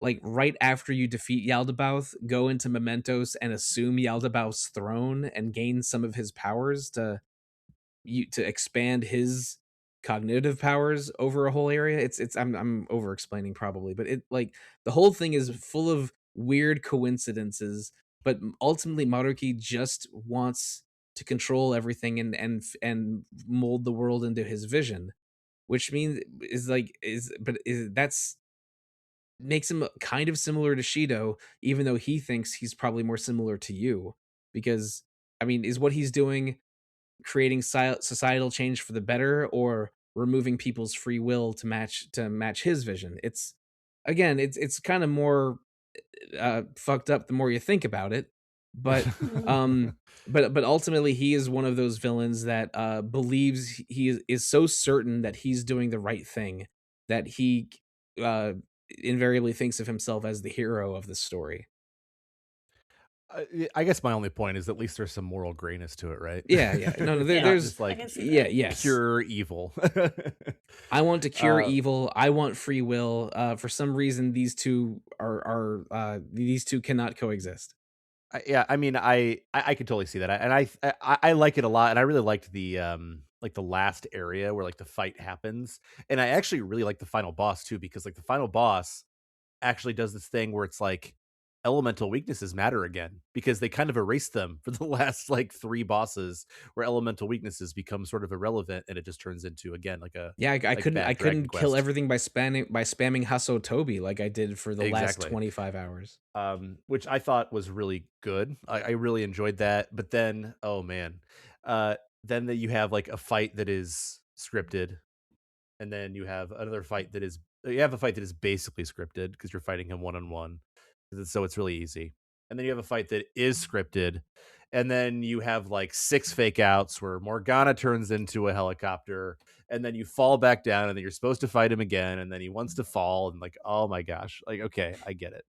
Speaker 2: like right after you defeat Yaldabaoth, go into Mementos and assume Yaldabaoth's throne and gain some of his powers to expand his cognitive powers over a whole area. I'm over explaining probably, but it, like, the whole thing is full of weird coincidences, but ultimately Maruki just wants to control everything and mold the world into his vision, which means that's makes him kind of similar to Shido, even though he thinks he's probably more similar to you. Because, I mean, is what he's doing creating societal change for the better, or removing people's free will to match his vision? It's, again, it's kind of more fucked up the more you think about it. But but ultimately he is one of those villains that believes he is so certain that he's doing the right thing that he uh invariably thinks of himself as the hero of the story.
Speaker 1: I guess my only point is at least there's some moral grayness to it, right?
Speaker 2: Yeah. No,
Speaker 4: Yeah,
Speaker 2: there's
Speaker 1: just like
Speaker 2: yes.
Speaker 1: pure evil.
Speaker 2: I want to cure
Speaker 1: Uh,
Speaker 2: evil. I want free will. For some reason, these two these two cannot coexist.
Speaker 1: Yeah, I mean, I could totally see that, and I like it a lot, and I really liked the like the last area where like the fight happens, and I actually really like the final boss too, because like the final boss actually does this thing where it's like elemental weaknesses matter again, because they kind of erased them for the last like 3 bosses, where elemental weaknesses become sort of irrelevant, and it just turns into, again, like a
Speaker 2: Yeah, I
Speaker 1: like
Speaker 2: couldn't
Speaker 1: bad Dragon
Speaker 2: kill
Speaker 1: Quest.
Speaker 2: everything by spamming Hasso Toby like I did for the last
Speaker 1: Exactly.
Speaker 2: 25 hours.
Speaker 1: Which I thought was really good. I really enjoyed that. But then, oh man, you have like a fight that is scripted, and then you have another fight that is basically scripted because you're fighting him one on one, so it's really easy. And then you have a fight that is scripted, and then you have like 6 fake outs where Morgana turns into a helicopter, and then you fall back down, and then you're supposed to fight him again, and then he wants to fall, and like, oh my gosh, like, okay, I get it.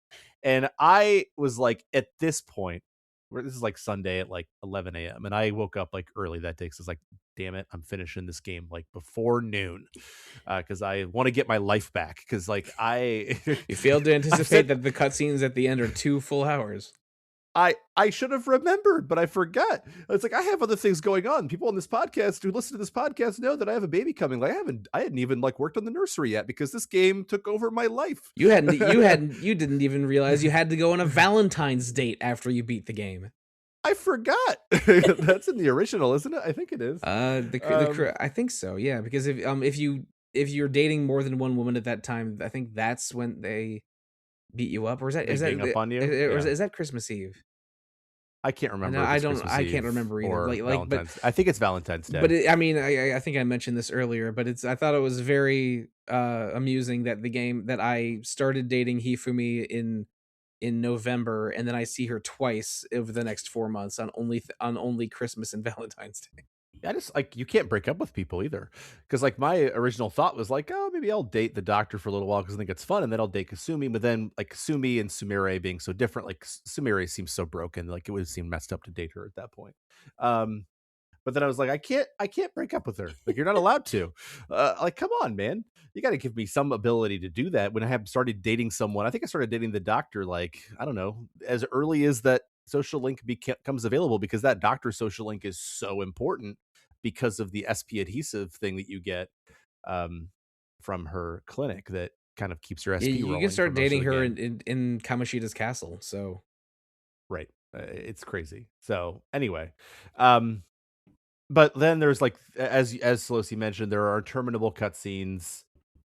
Speaker 1: And I was like, at this point, where this is like Sunday at like 11 a.m. and I woke up like early that day, because I was like, damn it, I'm finishing this game like before noon, because I want to get my life back, because like
Speaker 2: You failed to anticipate that the cutscenes at the end are 2 full hours.
Speaker 1: I should have remembered, but I forgot. It's like I have other things going on. People on this podcast who listen to this podcast know that I have a baby coming. Like I hadn't even like worked on the nursery yet, because this game took over my life.
Speaker 2: You didn't even realize you had to go on a Valentine's date after you beat the game.
Speaker 1: I forgot. That's in the original, isn't it? I think it is.
Speaker 2: I think so. Yeah, because if you're dating more than one woman at that time, I think that's when they beat you up. Or
Speaker 1: They gang up on you?
Speaker 2: is that Christmas Eve?
Speaker 1: I can't remember.
Speaker 2: No,
Speaker 1: if
Speaker 2: I
Speaker 1: it's
Speaker 2: don't.
Speaker 1: Christmas
Speaker 2: I can't
Speaker 1: Eve
Speaker 2: remember either.
Speaker 1: or
Speaker 2: But
Speaker 1: Valentine's. I think it's Valentine's Day.
Speaker 2: but I mean, I think I mentioned this earlier, but I thought it was very amusing that the game that I started dating Hifumi in November, and then I see her twice over the next 4 months on only Christmas and Valentine's Day.
Speaker 1: I just like, you can't break up with people either, because like my original thought was like, oh, maybe I'll date the doctor for a little while because I think it's fun, and then I'll date Kasumi. But then like Kasumi and Sumire being so different, like Sumire seems so broken, like it would seem messed up to date her at that point. But then I was like, I can't break up with her. Like, you're not allowed to. Like, come on, man. You got to give me some ability to do that. When I have started dating someone, I think I started dating the doctor, like, I don't know, as early as that social link becomes available, because that doctor social link is so important because of the SP adhesive thing that you get from her clinic that kind of keeps your SP rolling.
Speaker 2: You can start
Speaker 1: for most of
Speaker 2: dating
Speaker 1: the
Speaker 2: her
Speaker 1: game.
Speaker 2: in Kamoshida's castle. So
Speaker 1: Right. It's crazy. So anyway, but then there's like, as Sollosi mentioned, there are interminable cutscenes.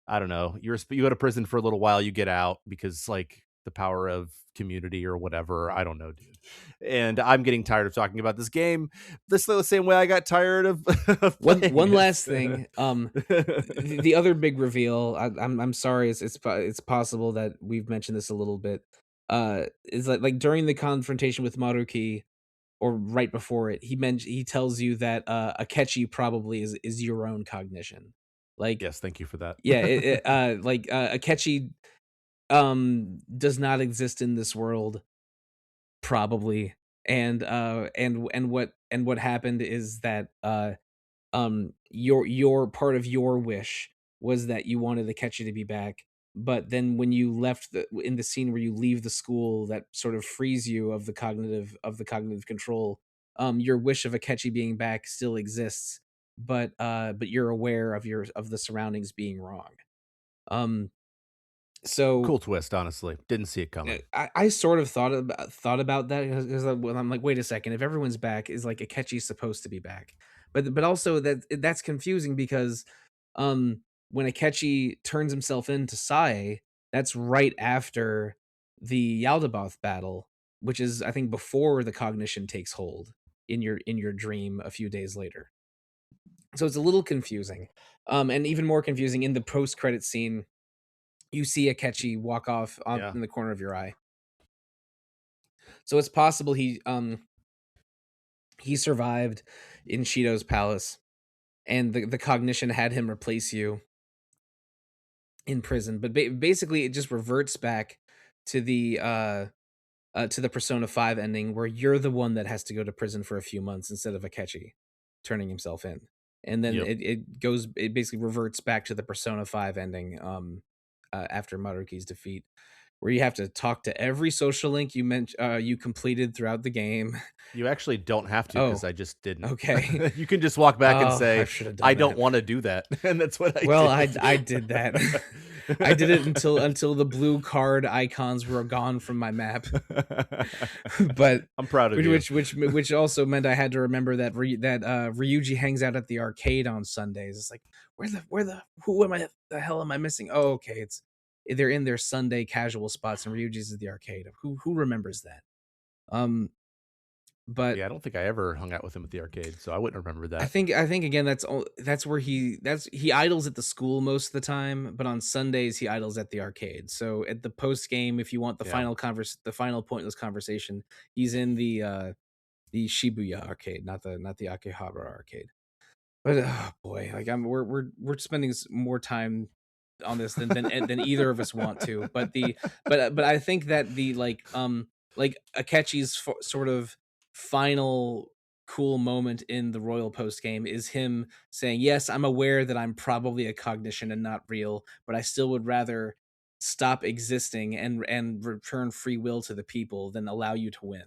Speaker 1: I don't know. You go to prison for a little while, you get out because like the power of community or whatever. I don't know, dude. And I'm getting tired of talking about this game the same way I got tired of, of playing
Speaker 2: One
Speaker 1: it.
Speaker 2: last thing. The other big reveal. I'm sorry. It's possible that we've mentioned this a little bit. Is like during the confrontation with Maruki, or right before it, he tells you that Akechi probably is your own cognition. Like,
Speaker 1: Yes, thank you for that.
Speaker 2: yeah, Akechi does not exist in this world, probably. And what happened is that your part of your wish was that you wanted Akechi to be back, but then when you left in the scene where you leave the school that sort of frees you of the cognitive control, your wish of Akechi being back still exists, but you're aware of the surroundings being wrong. So
Speaker 1: Cool twist, honestly. Didn't see it coming.
Speaker 2: I sort of thought about that, because I'm like, wait a second, if everyone's back, is like Akechi supposed to be back? But also that's confusing, because when Akechi turns himself into Sae, that's right after the Yaldabaoth battle, which is, I think, before the cognition takes hold in your dream a few days later. So it's a little confusing. And even more confusing, in the post-credit scene, you see Akechi walk off
Speaker 1: Yeah.
Speaker 2: in the corner of your eye. So it's possible he survived in Shido's palace, and the cognition had him replace you in prison. But basically, it just reverts back to the Persona 5 ending, where you're the one that has to go to prison for a few months instead of Akechi turning himself in. And then
Speaker 1: Yep.
Speaker 2: it basically reverts back to the Persona 5 ending after Maruki's defeat, where you have to talk to every social link you completed throughout the game.
Speaker 1: You actually don't have to, because I just didn't.
Speaker 2: Okay.
Speaker 1: You can just walk back and
Speaker 2: Oh,
Speaker 1: say,
Speaker 2: I should have done
Speaker 1: I don't
Speaker 2: that.
Speaker 1: want to do that. And that's what I
Speaker 2: Well,
Speaker 1: did.
Speaker 2: I did that. I did it until the blue card icons were gone from my map. But
Speaker 1: I'm proud of you.
Speaker 2: which also meant I had to remember that Ryuji hangs out at the arcade on Sundays. It's like, the hell am I missing? Oh, okay, they're in their Sunday casual spots, and Ryuji's is the arcade. Who remembers that? But
Speaker 1: Yeah, I don't think I ever hung out with him at the arcade, so I wouldn't remember that.
Speaker 2: I think again, that's where he idles at the school most of the time, but on Sundays he idles at the arcade. So at the post game, if you want the final pointless conversation, he's in the Shibuya arcade, not the Akihabara arcade. But oh boy, like we're spending more time on this than either of us want to. But I think that the like Akechi's sort of final cool moment in the Royal post game is him saying, yes, I'm aware that I'm probably a cognition and not real, but I still would rather stop existing and return free will to the people than allow you to win.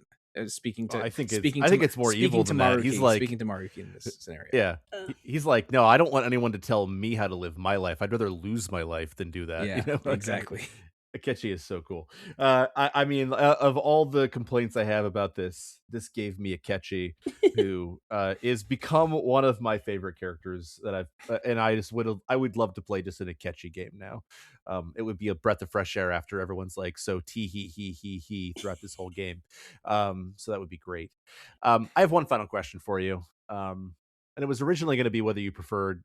Speaker 2: Speaking to
Speaker 1: I think
Speaker 2: speaking
Speaker 1: it's more evil than that. He's like,
Speaker 2: speaking to Maruki in this scenario.
Speaker 1: Yeah. He's like, no, I don't want anyone to tell me how to live my life. I'd rather lose my life than do that.
Speaker 2: Yeah,
Speaker 1: You know?
Speaker 2: exactly.
Speaker 1: Akechi is so cool. I mean, of all the complaints I have about this gave me Akechi, who is become one of my favorite characters that I've, and I would love to play just an Akechi game now. It would be a breath of fresh air after everyone's like so he throughout this whole game. So that would be great. I have one final question for you. And it was originally going to be whether you preferred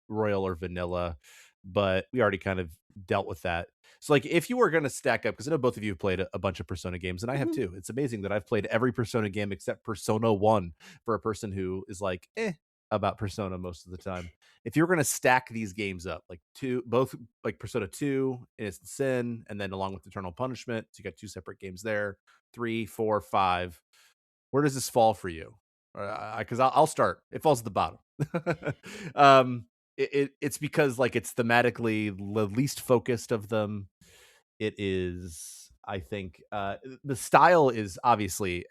Speaker 1: Royal or Vanilla, but we already kind of dealt with that. So like, if you were going to stack up, because I know both of you have played a bunch of Persona games, and I have too. It's amazing that I've played every Persona game except Persona 1 for a person who is like, about Persona most of the time. If you're going to stack these games up, like both like Persona 2, Innocent Sin, and then along with Eternal Punishment, so you got two separate games there, 3, 4, 5. Where does this fall for you? Because I'll start. It falls at the bottom. It's because like it's thematically the least focused of them. It is, I think, the style is obviously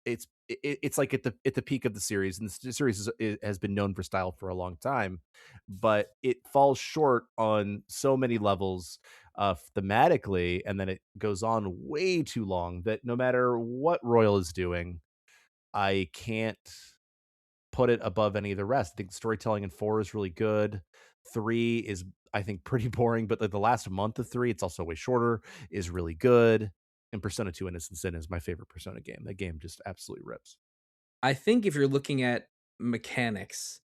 Speaker 1: it's like at the peak of the series, and the series has been known for style for a long time, but it falls short on so many levels thematically, and then it goes on way too long that no matter what Royal is doing, I can't put it above any of the rest. I think the storytelling in 4 is really good. 3 is, I think pretty boring, but like the last month of 3, it's also way shorter, is really good. And Persona 2 Innocent Sin is my favorite Persona game. That game just absolutely rips.
Speaker 2: I think if you're looking at mechanics,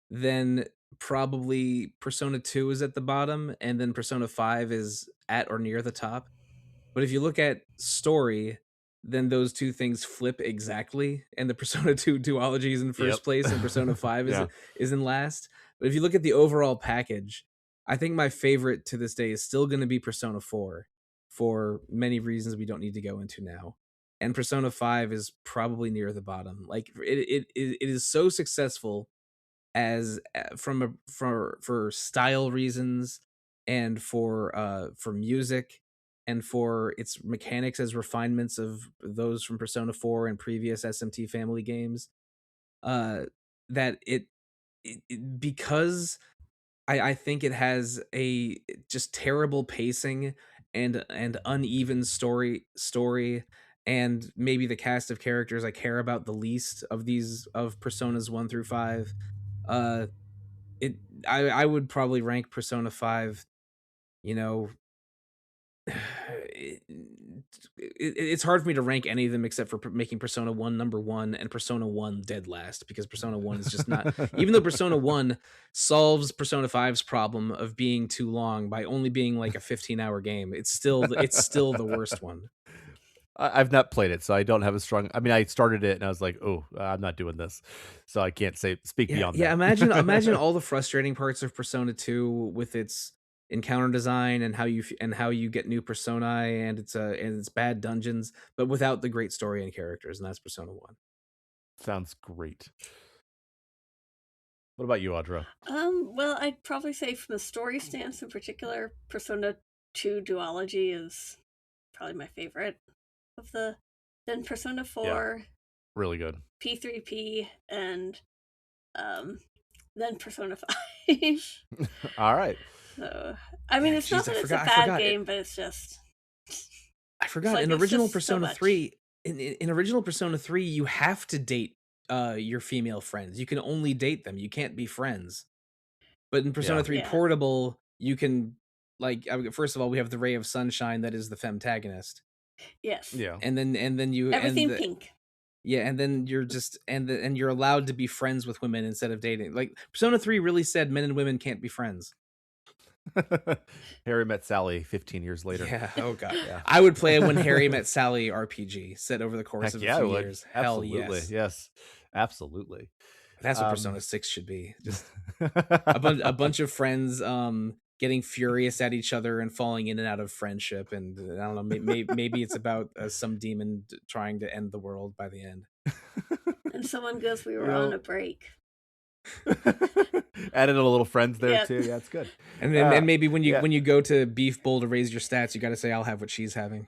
Speaker 2: then probably Persona 2 is at the bottom, and then Persona 5 is at or near the top. But if you look at story, then those two things flip exactly, and the Persona 2 duology is in first
Speaker 1: Yep.
Speaker 2: place, and Persona 5
Speaker 1: Yeah.
Speaker 2: is in last. But if you look at the overall package, I think my favorite to this day is still going to be Persona 4 for many reasons we don't need to go into now. And Persona 5 is probably near the bottom. Like it is so successful as for style reasons and for music and for its mechanics as refinements of those from Persona 4 and previous SMT family games. That because I think it has a just terrible pacing and uneven story and maybe the cast of characters I care about the least of these of Personas 1 through 5. Uh I would probably rank Persona 5, you know, it's hard for me to rank any of them except for making Persona 1 number 1 and Persona 1 dead last, because Persona 1 is just not, even though Persona 1 solves Persona 5's problem of being too long by only being like a 15-hour game, it's still the worst one.
Speaker 1: I've not played it, so I don't have a strong. I mean, I started it and I was like, "Oh, I'm not doing this," so I can't speak beyond that.
Speaker 2: Imagine all the frustrating parts of Persona 2 with its encounter design and how you get new personae and its bad dungeons, but without the great story and characters, and that's Persona 1.
Speaker 1: Sounds great. What about you, Audra?
Speaker 4: Well, I'd probably say from a story stance in particular, Persona 2 duology is probably my favorite of the. Then Persona 4,
Speaker 1: Really good.
Speaker 4: P3P, and then Persona 5.
Speaker 1: All right.
Speaker 4: So, I mean, it's not that it's a
Speaker 2: I
Speaker 4: bad
Speaker 2: forgot.
Speaker 4: game, but it's just.
Speaker 2: I forgot.
Speaker 4: like
Speaker 2: In
Speaker 4: it's
Speaker 2: original
Speaker 4: just so
Speaker 2: Persona
Speaker 4: much.
Speaker 2: 3, in original Persona 3, you have to date your female friends. You can only date them. You can't be friends. But in Persona
Speaker 1: Yeah.
Speaker 2: 3
Speaker 4: Yeah.
Speaker 2: Portable, you can, like, first of all, we have the Ray of Sunshine that is the femtagonist.
Speaker 4: Yes.
Speaker 1: Yeah.
Speaker 2: And then you
Speaker 4: Everything pink.
Speaker 2: Yeah, and then you're just and you're allowed to be friends with women instead of dating. Like Persona 3 really said men and women can't be friends.
Speaker 1: Harry Met Sally 15 years later.
Speaker 2: Yeah. Oh god.
Speaker 1: Yeah.
Speaker 2: I would play a When Harry Met Sally RPG set over the course
Speaker 1: Heck
Speaker 2: of
Speaker 1: yeah,
Speaker 2: a
Speaker 1: I
Speaker 2: few
Speaker 1: would.
Speaker 2: years. Hell
Speaker 1: Absolutely.
Speaker 2: yes.
Speaker 1: Yes. Absolutely.
Speaker 2: That's what Persona 6 should be. Just a bunch of friends getting furious at each other and falling in and out of friendship, and I don't know, maybe it's about some demon trying to end the world by the end.
Speaker 4: And someone goes, "We were on a break."
Speaker 1: Added a little friends there
Speaker 4: Yep.
Speaker 1: too. Yeah, it's good.
Speaker 2: And then and maybe when
Speaker 1: yeah.
Speaker 2: you go to Beef Bowl to raise your stats, you got to say, "I'll have what she's having."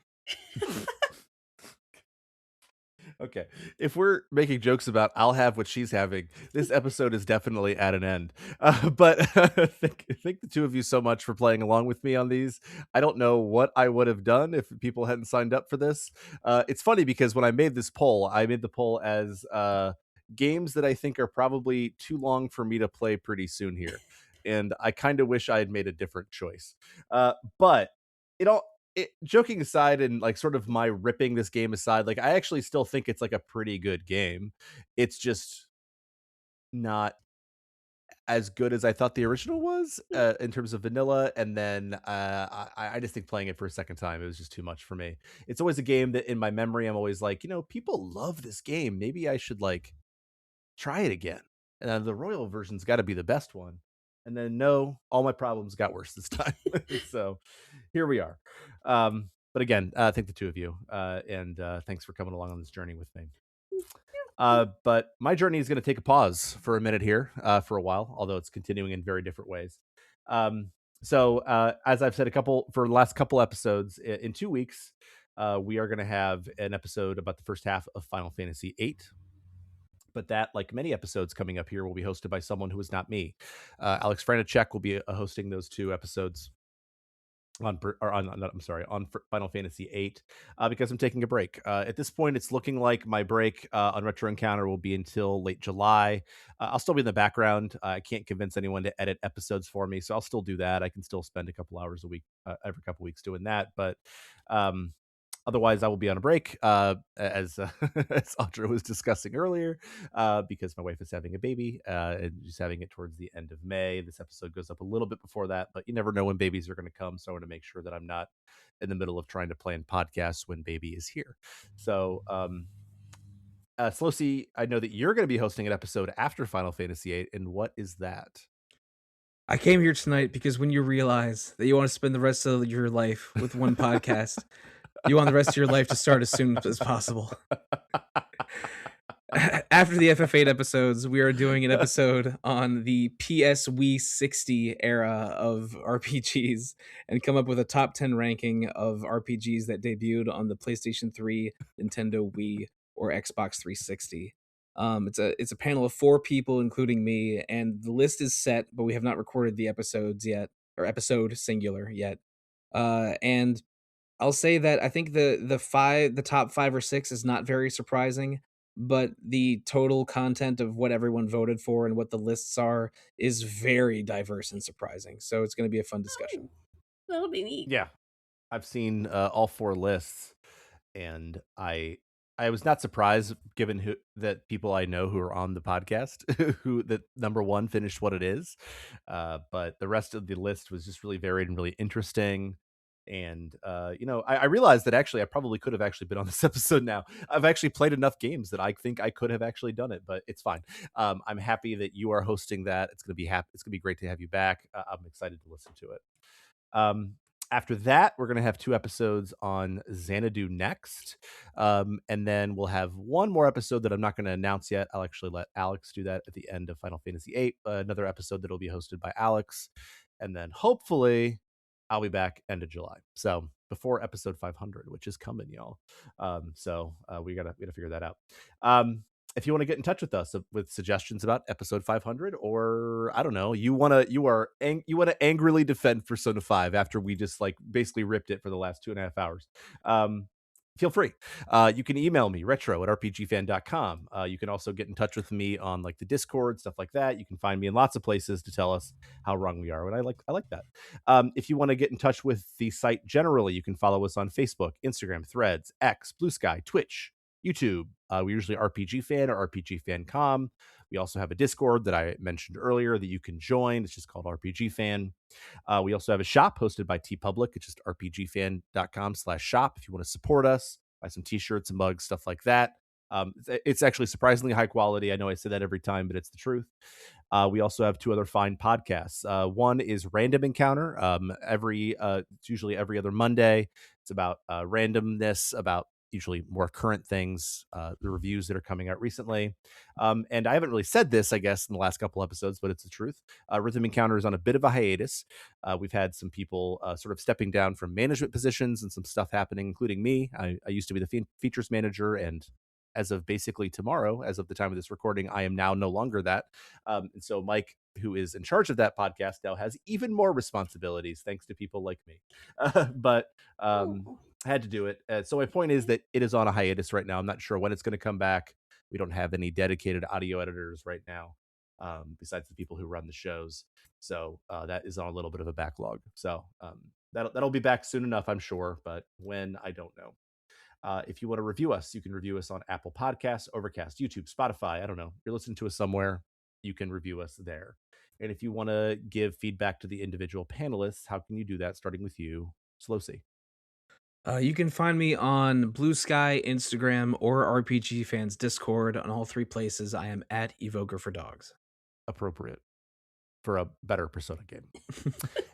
Speaker 1: Okay, if we're making jokes about I'll have what she's having, this episode is definitely at an end. But thank the two of you so much for playing along with me on these. I don't know what I would have done if people hadn't signed up for this. It's funny because when I made this poll, I made the poll as games that I think are probably too long for me to play pretty soon here. And I kind of wish I had made a different choice. But joking aside and like sort of my ripping this game aside, like I actually still think it's like a pretty good game. It's just not as good as I thought the original was in terms of vanilla. And then I just think playing it for a second time, it was just too much for me. It's always a game that in my memory, I'm always like, people love this game. Maybe I should like try it again. And the Royal version's got to be the best one. And then no, all my problems got worse this time. So here we are. But again, thank the two of you. And thanks for coming along on this journey with me. But my journey is going to take a pause for a minute here for a while, although it's continuing in very different ways. So as I've said for the last couple episodes, in 2 weeks, we are going to have an episode about the first half of Final Fantasy VIII. But that, like many episodes coming up here, will be hosted by someone who is not me. Alex Franachek will be hosting those 2 episodes. on Final Fantasy VIII, because I'm taking a break. At this point, it's looking like my break on Retro Encounter will be until late July. I'll still be in the background. I can't convince anyone to edit episodes for me, so I'll still do that. I can still spend a couple hours a week, every couple weeks doing that. But um, otherwise, I will be on a break, as as Audra was discussing earlier, because my wife is having a baby, and she's having it towards the end of May. This episode goes up a little bit before that, but you never know when babies are going to come, so I want to make sure that I'm not in the middle of trying to plan podcasts when baby is here. So, Sollosi, I know that you're going to be hosting an episode after Final Fantasy VIII, and what is that?
Speaker 2: I came here tonight because when you realize that you want to spend the rest of your life with one podcast, you want the rest of your life to start as soon as possible. After the FF8 episodes, we are doing an episode on the PS Wii 60 era of RPGs and come up with a top 10 ranking of RPGs that debuted on the PlayStation 3, Nintendo Wii, or Xbox 360. It's a panel of 4 people, including me, and the list is set, but we have not recorded the episodes yet, or episode singular yet. And I'll say that I think the top 5 or 6 is not very surprising, but the total content of what everyone voted for and what the lists are is very diverse and surprising. So it's going to be a fun discussion.
Speaker 4: That'll be neat.
Speaker 1: Yeah, I've seen all 4 lists, and I was not surprised given that people I know who are on the podcast who that number 1 finished what it is, but the rest of the list was just really varied and really interesting. And I realized that actually I probably could have actually been on this episode now. I've actually played enough games that I think I could have actually done it, but it's fine. I'm happy that you are hosting that. It's gonna be great to have you back. I'm excited to listen to it. After that, we're going to have 2 episodes on Xanadu next. And then we'll have one more episode that I'm not going to announce yet. I'll actually let Alex do that at the end of Final Fantasy VIII. Another episode that will be hosted by Alex. And then hopefully I'll be back end of July. So before episode 500, which is coming, y'all. We gotta figure that out. If you want to get in touch with us with suggestions about episode 500, or I don't know, you want to angrily defend Persona 5 after we just like basically ripped it for the last 2.5 hours, feel free. You can email me, retro@rpgfan.com. You can also get in touch with me on like the Discord, stuff like that. You can find me in lots of places to tell us how wrong we are, and I like that. If you want to get in touch with the site generally, you can follow us on Facebook, Instagram, Threads, X, Blue Sky, Twitch, YouTube. We usually RPG Fan or RPG Fan.com. We also have a Discord that I mentioned earlier that you can join. It's just called RPG Fan. We also have a shop hosted by TeePublic. It's just rpgfan.com/shop if you want to support us, buy some t-shirts and mugs, stuff like that. It's actually surprisingly high quality. I know I say that every time, but it's the truth. We also have 2 other fine podcasts. One is Random Encounter. It's usually every other Monday. It's about randomness, about usually more current things, the reviews that are coming out recently. And I haven't really said this, I guess, in the last couple episodes, but it's the truth. Rhythm Encounter is on a bit of a hiatus. We've had some people sort of stepping down from management positions and some stuff happening, including me. I used to be the features manager, and as of basically tomorrow, as of the time of this recording, I am now no longer that. And so Mike, who is in charge of that podcast now, has even more responsibilities thanks to people like me. But I had to do it. So my point is that it is on a hiatus right now. I'm not sure when it's going to come back. We don't have any dedicated audio editors right now, besides the people who run the shows. So that is on a little bit of a backlog. So that'll be back soon enough, I'm sure. But when, I don't know. If you want to review us, you can review us on Apple Podcasts, Overcast, YouTube, Spotify. I don't know. You're listening to us somewhere. You can review us there. And if you want to give feedback to the individual panelists, how can you do that? Starting with you, Sollosi.
Speaker 2: You can find me on Blue Sky, Instagram, or RPG Fans Discord. On all 3 places, I am at Evoker for Dogs.
Speaker 1: Appropriate for a better Persona game.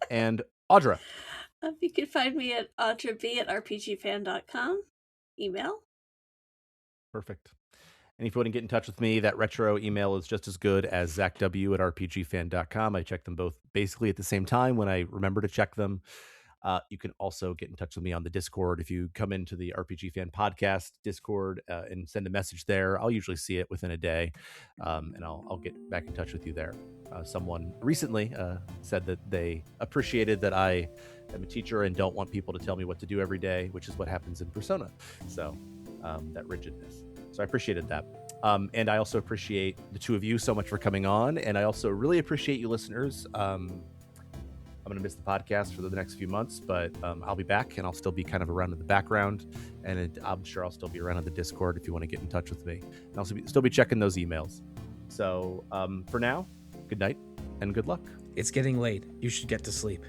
Speaker 1: And Audra.
Speaker 4: You can find me at audrab@rpgfan.com. Email.
Speaker 1: Perfect. And if you want to get in touch with me, that retro email is just as good as zachw@rpgfan.com. I check them both basically at the same time when I remember to check them. You can also get in touch with me on the Discord. If you come into the RPG Fan Podcast Discord and send a message there, I'll usually see it within a day, and I'll get back in touch with you there. Someone recently said that they appreciated that I am a teacher and don't want people to tell me what to do every day, which is what happens in Persona. So that rigidness. So I appreciated that. And I also appreciate the two of you so much for coming on. And I also really appreciate you listeners. I'm going to miss the podcast for the next few months, but I'll be back and I'll still be kind of around in the background. And I'm sure I'll still be around in the Discord if you want to get in touch with me. And I'll still be checking those emails. So for now, good night and good luck.
Speaker 2: It's getting late. You should get to sleep.